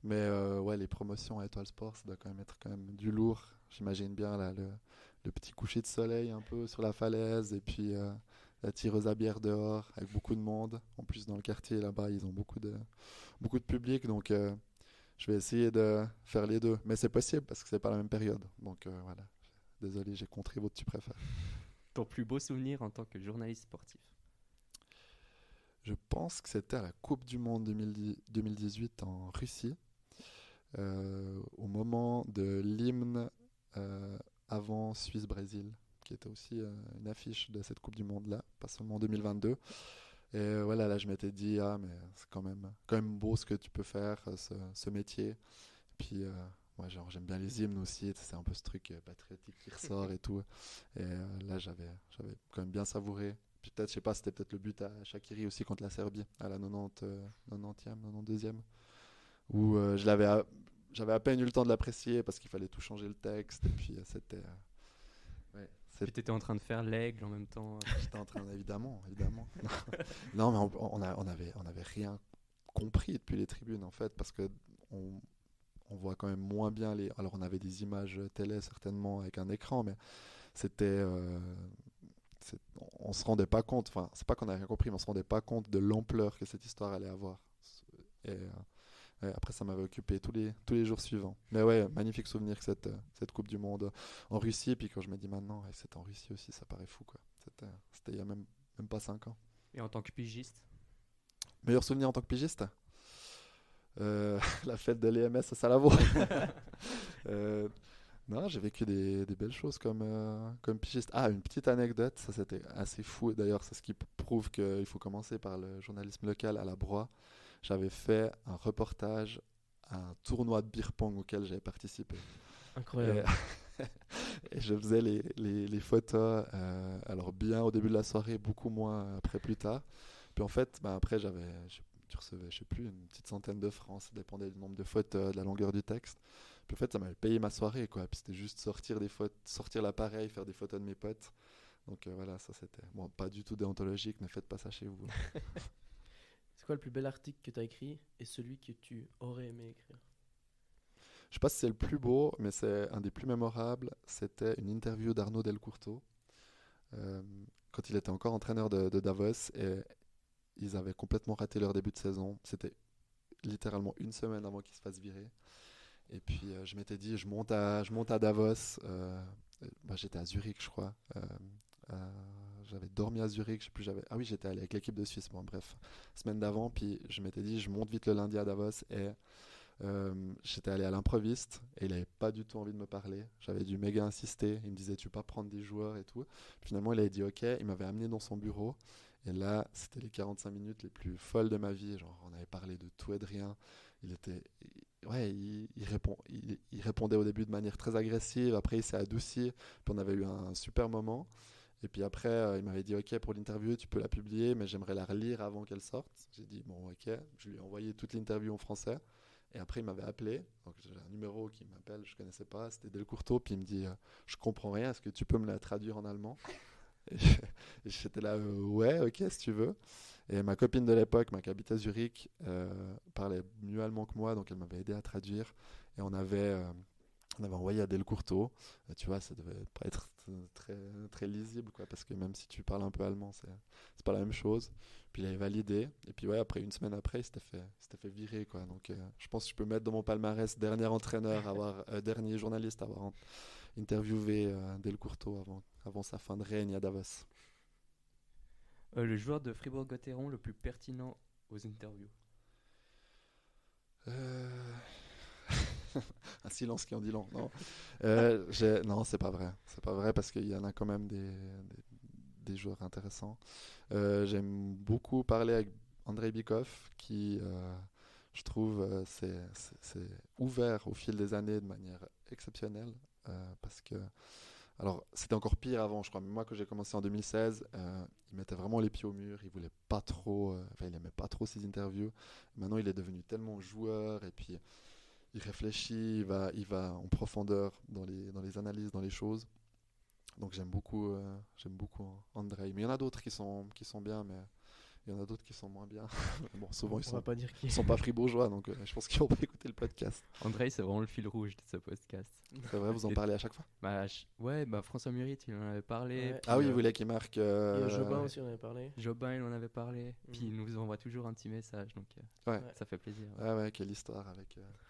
Mais ouais, les promotions à Étoile Sport, ça doit quand même être du lourd. J'imagine bien là, le petit coucher de soleil un peu sur la falaise, et puis la tireuse à bière dehors avec beaucoup de monde. En plus, dans le quartier là-bas, ils ont beaucoup de public, donc je vais essayer de faire les deux. Mais c'est possible parce que c'est pas la même période. Donc voilà, désolé, j'ai contré votre tu préfères. Ton plus beau souvenir en tant que journaliste sportif? Je pense que c'était à la Coupe du Monde 2018 en Russie, au moment de l'hymne avant Suisse-Brésil, qui était aussi une affiche de cette Coupe du Monde-là, pas seulement en 2022. Et voilà, là je m'étais dit, ah mais c'est quand même beau ce que tu peux faire, ce métier. Puis moi j'aime bien les hymnes aussi, c'est un peu ce truc patriotique qui ressort et tout. Et là j'avais quand même bien savouré. Puis peut-être, je sais pas, c'était peut-être le but à Shaqiri aussi contre la Serbie, à la 90e, 92e, où j'avais à peine eu le temps de l'apprécier parce qu'il fallait tout changer le texte. Et puis c'était... ouais, Puis t'étais en train de faire l'aigle en même temps. J'étais en train, évidemment. Non, mais on avait rien compris depuis les tribunes, en fait, parce que on voit quand même moins bien les... Alors, on avait des images télé, certainement, avec un écran, mais c'était... on se rendait pas compte, enfin, c'est pas qu'on a rien compris, mais on se rendait pas compte de l'ampleur que cette histoire allait avoir. Et ouais, après, ça m'avait occupé tous les jours suivants. Mais ouais, magnifique souvenir que cette Coupe du Monde en Russie. Et puis quand je me dis maintenant, ouais, c'était en Russie aussi, ça paraît fou, quoi. C'était il y a même pas 5 ans. Et en tant que pigiste? Meilleur souvenir en tant que pigiste? La fête de l'EMS à Salavo. Non, j'ai vécu des belles choses comme pigiste. Ah, une petite anecdote, ça c'était assez fou. D'ailleurs, c'est ce qui prouve qu'il faut commencer par le journalisme local à la Broye. J'avais fait un reportage à un tournoi de beer pong auquel j'avais participé. Incroyable. Et je faisais les photos, alors bien au début de la soirée, beaucoup moins après, plus tard. Puis en fait, après, tu recevais, je sais plus, une petite centaine de francs, ça dépendait du nombre de photos, de la longueur du texte. Puis en fait, ça m'avait payé ma soirée, quoi. Puis c'était juste sortir l'appareil, faire des photos de mes potes. Donc voilà, ça c'était, bon, pas du tout déontologique, ne faites pas ça chez vous. C'est quoi le plus bel article que tu as écrit et celui que tu aurais aimé écrire? Je sais pas si c'est le plus beau, mais c'est un des plus mémorables. C'était une interview d'Arnaud Delcourteau, quand il était encore entraîneur de Davos, et ils avaient complètement raté leur début de saison. C'était littéralement une semaine avant qu'ils se fassent virer. Et puis je m'étais dit, je monte à Davos. J'étais à Zurich, je crois. J'avais dormi à Zurich, je sais plus, ah oui, j'étais allé avec l'équipe de Suisse, bon bref, semaine d'avant, puis je m'étais dit, je monte vite le lundi à Davos, et j'étais allé à l'improviste, et il avait pas du tout envie de me parler. J'avais dû méga insister, il me disait, tu peux pas prendre des joueurs et tout. Finalement, il avait dit ok, il m'avait amené dans son bureau, et là, c'était les 45 minutes les plus folles de ma vie. Genre, on avait parlé de tout et de rien. Il répondait au début de manière très agressive, après il s'est adouci, puis on avait eu un super moment. Et puis après, il m'avait dit, OK, pour l'interview, tu peux la publier, mais j'aimerais la relire avant qu'elle sorte. J'ai dit, bon, OK. Je lui ai envoyé toute l'interview en français. Et après, il m'avait appelé. Donc, j'ai un numéro qui m'appelle, je ne connaissais pas. C'était Delcourteau. Puis il me dit, je comprends rien. Est-ce que tu peux me la traduire en allemand? Et j'étais là, ouais, OK, si tu veux. Et ma copine de l'époque, qui habitait à Zurich, parlait mieux allemand que moi. Donc, elle m'avait aidé à traduire. Et on avait envoyé à Delcourteau. Tu vois, ça devait pas être très, très lisible, quoi, parce que même si tu parles un peu allemand, c'est pas la même chose. Puis il avait validé. Et puis ouais, après, une semaine après, il s'était fait virer, quoi. Donc je pense que je peux mettre dans mon palmarès dernier entraîneur, dernier journaliste à avoir interviewé Delcourteau avant sa fin de règne à Davos. Le joueur de Fribourg-Gotteron le plus pertinent aux interviews. Un silence qui en dit long. Non, non, c'est pas vrai. C'est pas vrai parce qu'il y en a quand même des joueurs intéressants. J'aime beaucoup parler avec Andrei Bikov qui, je trouve, c'est ouvert au fil des années de manière exceptionnelle parce que, alors, c'était encore pire avant, je crois. Mais moi, quand j'ai commencé en 2016, il mettait vraiment les pieds au mur. Il voulait pas trop, il aimait pas trop ses interviews. Maintenant, il est devenu tellement joueur et puis il réfléchit, il va en profondeur dans les analyses, dans les choses. Donc j'aime beaucoup Andrei. Mais il y en a d'autres qui sont bien, mais il y en a d'autres qui sont moins bien. Bon, souvent On va pas dire qui. ils sont pas fribourgeois, donc je pense qu'ils vont pas écouter le podcast. Andrei, c'est vraiment le fil rouge de ce podcast. C'est vrai, vous en parlez à chaque fois? Ouais, François Murit, il en avait parlé. Ouais. Ah oui, il voulait qu'il marque. Et Jobin aussi, on avait parlé. Jobin, il en avait parlé. Puis il nous envoie toujours un petit message, donc Ouais. ça fait plaisir. Ouais, quelle histoire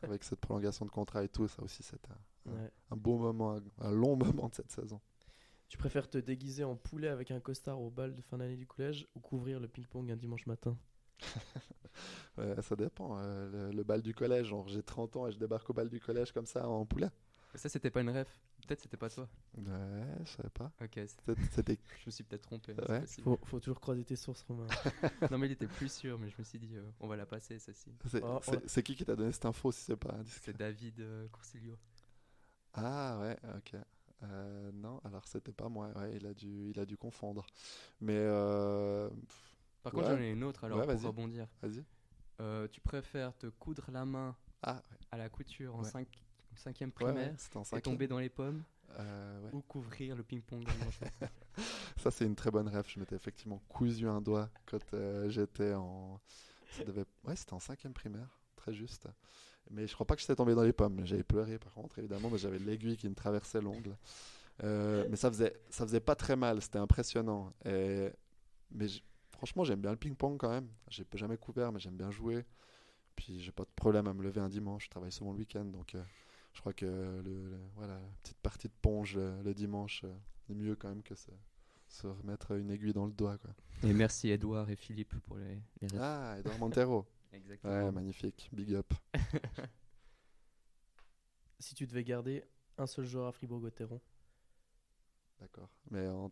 avec cette prolongation de contrat et tout. Ça aussi, c'était Ouais. un beau moment, un long moment de cette saison. Tu préfères te déguiser en poulet avec un costard au bal de fin d'année du collège ou couvrir le ping-pong un dimanche matin? Ça dépend. Le bal du collège, genre j'ai 30 ans et je débarque au bal du collège comme ça en poulet. Ça, c'était pas une ref. Peut-être c'était pas toi. Ouais, je savais pas. Ok, C'était. je me suis peut-être trompé. Ouais. C'est possible. Faut toujours croiser tes sources, Romain. Non, mais il était plus sûr, mais je me suis dit, on va la passer, celle-ci. C'est qui t'a donné cette info si c'est pas indiscret? C'est David Coursilio. Ah ouais, ok. Non, alors c'était pas moi. Ouais, il a dû confondre. Mais Par contre, ouais. j'en ai une autre alors Ouais, pour vas-y. rebondir. Vas-y. Tu préfères te coudre la main Ah ouais. à la couture en Ouais. cinquième Ouais, primaire c'était en et cinquième. tomber dans les pommes Ouais. ou couvrir le ping-pong dans le manche. Ça c'est une très bonne rêve. Je m'étais effectivement cousu un doigt quand j'étais en. Ouais, c'était en cinquième primaire, très juste. Mais je crois pas que j'étais tombé dans les pommes. J'avais pleuré par contre, évidemment, mais j'avais l'aiguille qui me traversait l'ongle. Mais ça faisait pas très mal, c'était impressionnant. Mais franchement, j'aime bien le ping-pong quand même. J'ai jamais couvert, mais j'aime bien jouer. Puis j'ai pas de problème à me lever un dimanche. Je travaille souvent le week-end, donc je crois que voilà, la petite partie de ponge le dimanche est mieux quand même que se remettre une aiguille dans le doigt, quoi. Et merci Edouard et Philippe pour les refs. Ah, Edouard Montero. Exactement. Ouais, magnifique, big up. Si tu devais garder un seul joueur à Fribourg-Gotteron, D'accord. Mais en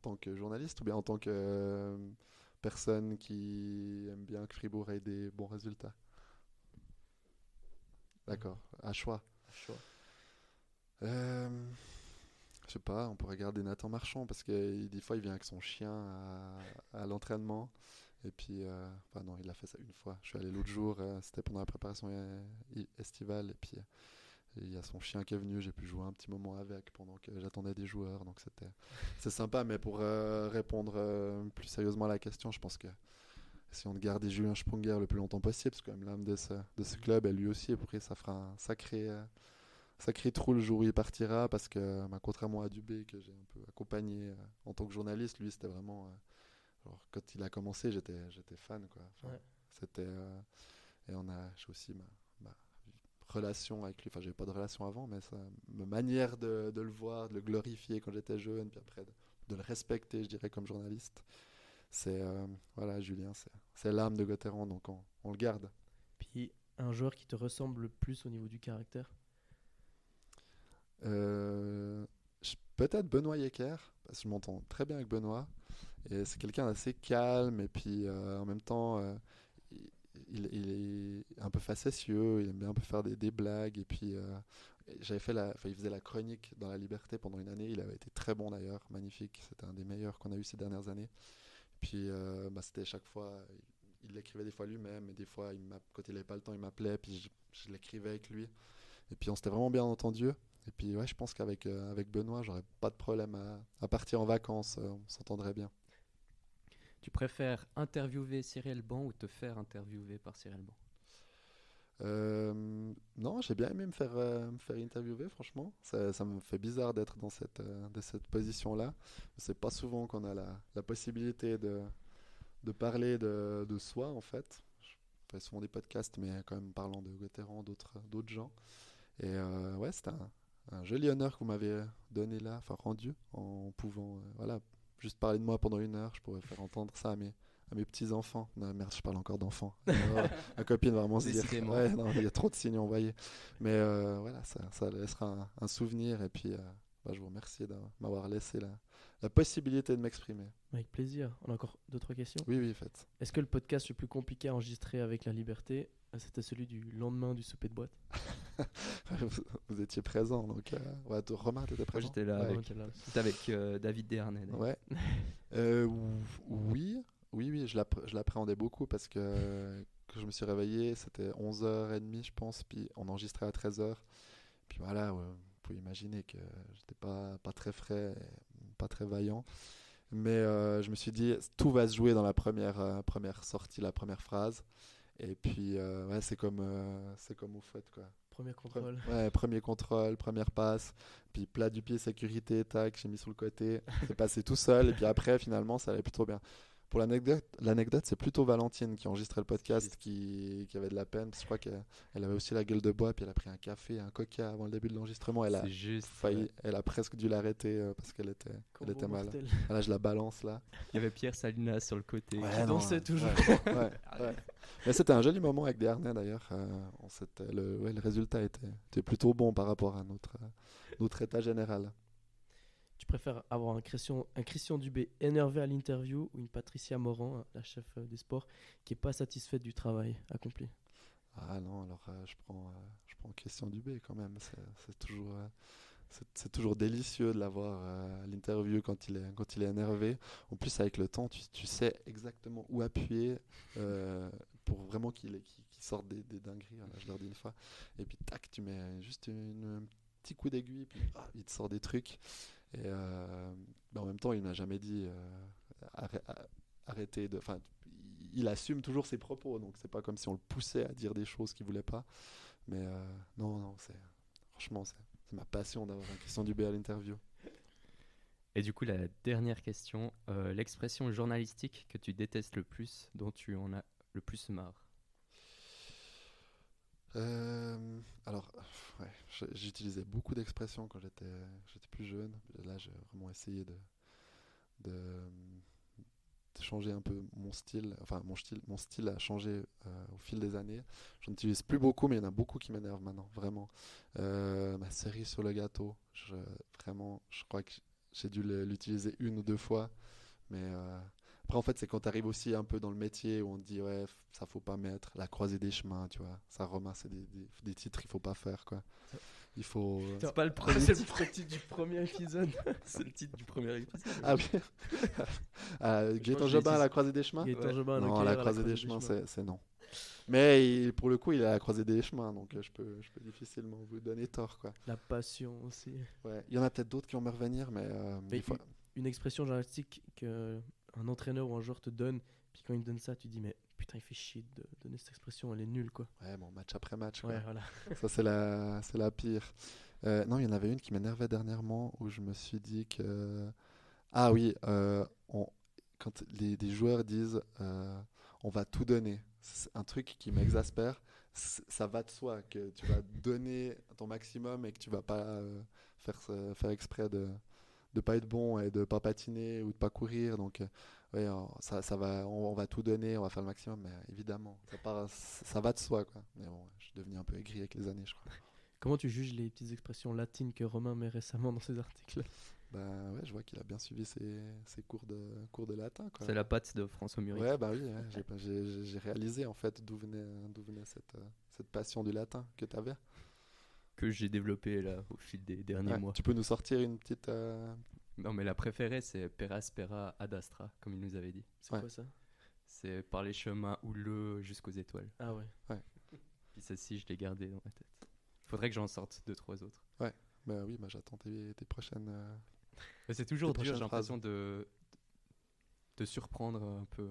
tant que journaliste ou bien en tant que personne qui aime bien que Fribourg ait des bons résultats? D'accord. À choix. Je sais pas, on pourrait garder Nathan Marchand parce que des fois il vient avec son chien à l'entraînement. Et puis, enfin non, il a fait ça une fois. Je suis allé l'autre jour, c'était pendant la préparation estivale. Et puis, il y a son chien qui est venu. J'ai pu jouer un petit moment avec pendant que j'attendais des joueurs. Donc, c'est sympa. Mais pour répondre plus sérieusement à la question, je pense que essayons de garder Julien Sprunger le plus longtemps possible. C'est quand même l'âme de ce club. Et lui aussi, et pour lui, ça fera un sacré trou le jour où il partira. Parce que, contrairement à Dubé, que j'ai un peu accompagné en tant que journaliste, lui, c'était vraiment. Alors, quand il a commencé, j'étais fan, quoi. Enfin, Ouais. C'était et j'ai aussi ma relation avec lui. Enfin, j'avais pas de relation avant, mais ma manière de le voir, de le glorifier quand j'étais jeune, puis après de le respecter, je dirais, comme journaliste. C'est voilà, Julien, c'est l'âme de Gotteron, donc on le garde. puis un joueur qui te ressemble le plus au niveau du caractère? Peut-être Benoît Yecker, parce que je m'entends très bien avec Benoît. Et c'est quelqu'un d'assez calme, et puis en même temps, il est un peu facétieux, il aime bien un peu faire des blagues, et puis Il faisait la chronique dans La Liberté pendant une année. Il avait été très bon d'ailleurs, magnifique. C'était un des meilleurs qu'on a eu ces dernières années. Puis c'était chaque fois, il l'écrivait des fois lui-même, et des fois, quand il n'avait pas le temps, il m'appelait, puis je l'écrivais avec lui. Et puis on s'était vraiment bien entendu. Et puis ouais, je pense avec Benoît, j'aurais pas de problème à partir en vacances. On s'entendrait bien. Tu préfères interviewer Cyril Ban ou te faire interviewer par Cyril Ban? Non, j'ai bien aimé me faire interviewer, franchement. Ça me fait bizarre d'être dans de cette position-là. C'est pas souvent qu'on a la possibilité de parler de soi, en fait. Je fais souvent des podcasts, mais quand même parlant de Gauthieron, d'autres gens. Et ouais, c'était un joli honneur que vous m'avez donné là, enfin rendu, en pouvant voilà, juste parler de moi pendant 1 heure. Je pourrais faire entendre ça à mes petits-enfants. Non, merde, je parle encore d'enfants. Ma copine va vraiment se dire. Ouais, non, il y a trop de signes envoyés. Mais voilà, ça laissera un souvenir. Et puis, je vous remercie de m'avoir laissé la possibilité de m'exprimer. Avec plaisir. On a encore 2-3 questions. Oui, faites. Est-ce que le podcast le plus compliqué à enregistrer avec La Liberté, c'était celui du lendemain du souper de boîte? Vous étiez présent, donc ouais, Romain, t'étais Moi, présent. j'étais là. Ouais, C'était avec David Desharnais. Ouais. Oui, je l'appréhendais beaucoup parce que quand je me suis réveillé, c'était 11h30, je pense, puis on enregistrait à 13h. Puis voilà, vous pouvez imaginer que j'étais pas très frais, pas très vaillant. Mais je me suis dit, tout va se jouer dans la première sortie, la première phrase. Et puis, ouais, c'est comme au foot, quoi. Premier contrôle. Ouais, premier contrôle, première passe, puis plat du pied, sécurité, tac, j'ai mis sur le côté. C'est passé tout seul, et puis après, finalement, ça allait plutôt bien. Pour l'anecdote, c'est plutôt Valentine qui enregistrait le podcast qui avait de la peine, parce que je crois qu'elle avait aussi la gueule de bois, puis elle a pris un café, un coca avant le début de l'enregistrement. Elle a failli, ouais. Elle a presque dû l'arrêter parce qu'elle était mal. Là, je la balance là. Il y avait Pierre Salinas sur le côté. Ouais, qui dansait toujours. Ouais. Mais c'était un joli moment avec Desharnais d'ailleurs. Le résultat était plutôt bon par rapport à notre état général. Tu préfères avoir un Christian Dubé énervé à l'interview ou une Patricia Morand, la chef des sports, qui n'est pas satisfaite du travail accompli? Ah non, alors je prends Christian Dubé quand même. C'est toujours délicieux de l'avoir à l'interview quand il est énervé. En plus, avec le temps, tu sais exactement où appuyer pour vraiment qu'il sorte des dingueries. Là, je leur dis une fois. Et puis, tac, tu mets juste un petit coup d'aiguille, puis il te sort des trucs. Et en même temps, il n'a jamais dit arrêter de. Enfin, il assume toujours ses propos, donc c'est pas comme si on le poussait à dire des choses qu'il voulait pas. Mais non, franchement, c'est ma passion d'avoir un Christian Dubé à l'interview. Et du coup, la dernière question, l'expression journalistique que tu détestes le plus, dont tu en as le plus marre? Alors, ouais, j'utilisais beaucoup d'expressions quand j'étais plus jeune. Là, j'ai vraiment essayé de changer un peu mon style. Enfin, mon style a changé au fil des années. Je n'utilise plus beaucoup, mais il y en a beaucoup qui m'énervent maintenant, vraiment. Ma cerise sur le gâteau, je crois que j'ai dû l'utiliser 1 ou 2 fois, mais après, en fait, c'est quand tu arrives aussi un peu dans le métier où on te dit, ouais, ça faut pas mettre la croisée des chemins, tu vois. Ça remarque, c'est des titres qu'il faut pas faire, quoi. Il faut. C'est pas le premier titre du premier épisode. C'est le titre du premier épisode. Ah oui. Gaëtan Jobin à la croisée des chemins. Non, à la croisée des chemins, c'est non. Mais pour le coup, il est à la croisée des chemins, donc je peux difficilement vous donner tort, quoi. La passion aussi. Ouais. Il y en a peut-être d'autres qui vont me revenir, mais une expression journalistique que un entraîneur ou un joueur te donne, puis quand il te donne ça, tu dis mais putain, il fait chier de donner cette expression, elle est nulle, quoi. Ouais, bon, match après match, quoi. Ouais, voilà. Ça, c'est la pire. Non, il y en avait une qui m'énervait dernièrement où je me suis dit que ah oui, quand des joueurs disent on va tout donner, c'est un truc qui m'exaspère. Ça va de soi que tu vas donner ton maximum et que tu vas pas faire exprès de pas être bon et de pas patiner ou de pas courir. Donc ouais, ça va, on va tout donner, on va faire le maximum, mais évidemment ça va de soi, quoi. Mais bon, je suis devenu un peu aigri avec les années, je crois. Comment tu juges les petites expressions latines que Romain met récemment dans ses articles? Bah ouais, je vois qu'il a bien suivi ses cours de latin, quoi. C'est la patte de François Muric. Ouais, bah oui, j'ai réalisé en fait d'où venait cette passion du latin que tu avais. que j'ai développé là au fil des derniers Ouais, mois. tu peux nous sortir une petite. Non, mais la préférée, c'est Per aspera ad astra, comme il nous avait dit. C'est Ouais. quoi ça? C'est par les chemins houleux jusqu'aux étoiles. Ah ouais. Puis celle-ci, je l'ai gardée dans ma tête. Faudrait que j'en sorte 2-3 autres. Bah oui, bah, j'attends tes prochaines. Mais c'est toujours Des dur, j'ai prochaines phrases. l'impression de surprendre un peu.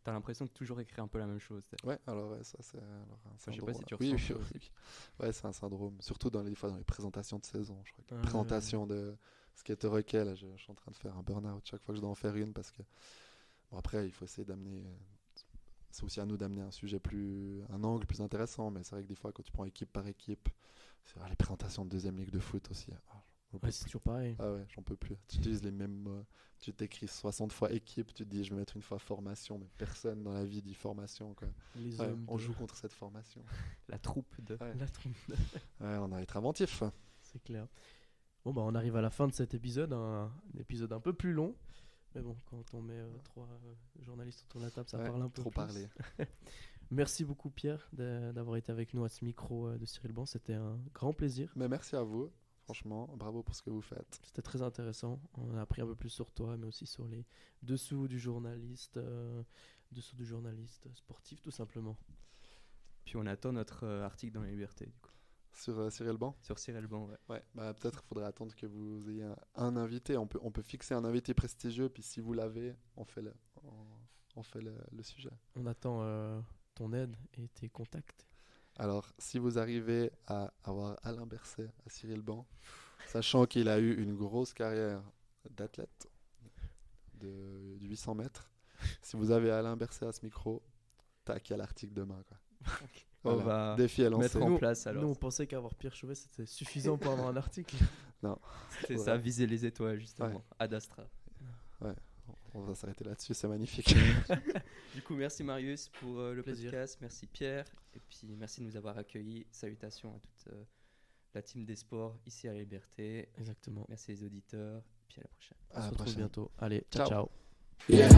T'as l'impression de toujours écrire un peu la même chose. Ouais, alors ça c'est un je sais syndrome. pas si tu Oui, ressens oui, ça oui. Ouais, c'est un syndrome. Surtout des fois dans les présentations de saison. Je crois que Ah, présentation de ce qui te requête. Là, je suis en train de faire un burn-out chaque fois que je dois en faire une parce que bon, après il faut essayer d'amener. C'est aussi à nous d'amener un angle plus intéressant. Mais c'est vrai que des fois quand tu prends équipe par équipe, c'est les présentations de deuxième ligue de foot aussi. J'en peux Ouais, c'est plus. toujours pareil. Ah ouais, j'en peux plus. Tu utilises les mêmes mots. Tu t'écris 60 fois équipe, tu te dis je vais mettre une fois formation, mais personne dans la vie dit formation quoi. Les Ouais, hommes. on de- joue contre cette formation. La troupe de. Ouais. La trompe. Ouais, on a être inventif. C'est clair. Bon, bah, on arrive à la fin de cet épisode, un épisode un peu plus long. Mais bon, quand on met 3 journalistes autour de la table, ça Ouais, parle un peu trop plus. parler. Merci beaucoup, Pierre, d'avoir été avec nous à ce micro de Cyril Ban. C'était un grand plaisir. Mais merci à vous. Franchement, bravo pour ce que vous faites. C'était très intéressant. On a appris un peu plus sur toi, mais aussi sur les dessous du journaliste sportif, tout simplement. Puis on attend notre article dans la Liberté, du coup. Sur Cyril Ban. Sur Cyril Ban, ouais. Ouais, bah, peut-être qu'il faudrait attendre que vous ayez un invité. On peut fixer un invité prestigieux, puis si vous l'avez, on fait le sujet. On attend ton aide et tes contacts. Alors, si vous arrivez à avoir Alain Berset à Cyril Ban, sachant qu'il a eu une grosse carrière d'athlète de 800 mètres, si vous avez Alain Berset à ce micro, tac, il y a l'article demain. Quoi. On Voilà. va Défi à mettre lancer. en place alors. Nous, on pensait qu'avoir Pierre Chauvet, c'était suffisant pour avoir un article. C'est ça, viser les étoiles, justement. Ouais. Ad astra. On va s'arrêter là-dessus, c'est magnifique. Du coup, merci Marius pour le Plaisir. podcast. Merci Pierre. Et puis, merci de nous avoir accueillis. Salutations à toute la team des sports ici à la Liberté. Exactement. Merci les auditeurs. Puis à la prochaine. On À se la retrouve prochaine. bientôt. Allez, ciao, Ciao. ciao. Yeah.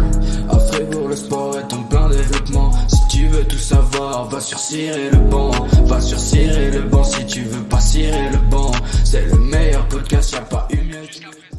À Fribourg, le sport est en plein développement. Si tu veux tout savoir, va sur Cyril Le Ban. Va sur Cyril Le Ban si tu veux pas Cyril Le Ban. C'est le meilleur podcast, y'a pas une mieux. Jusqu'à présent.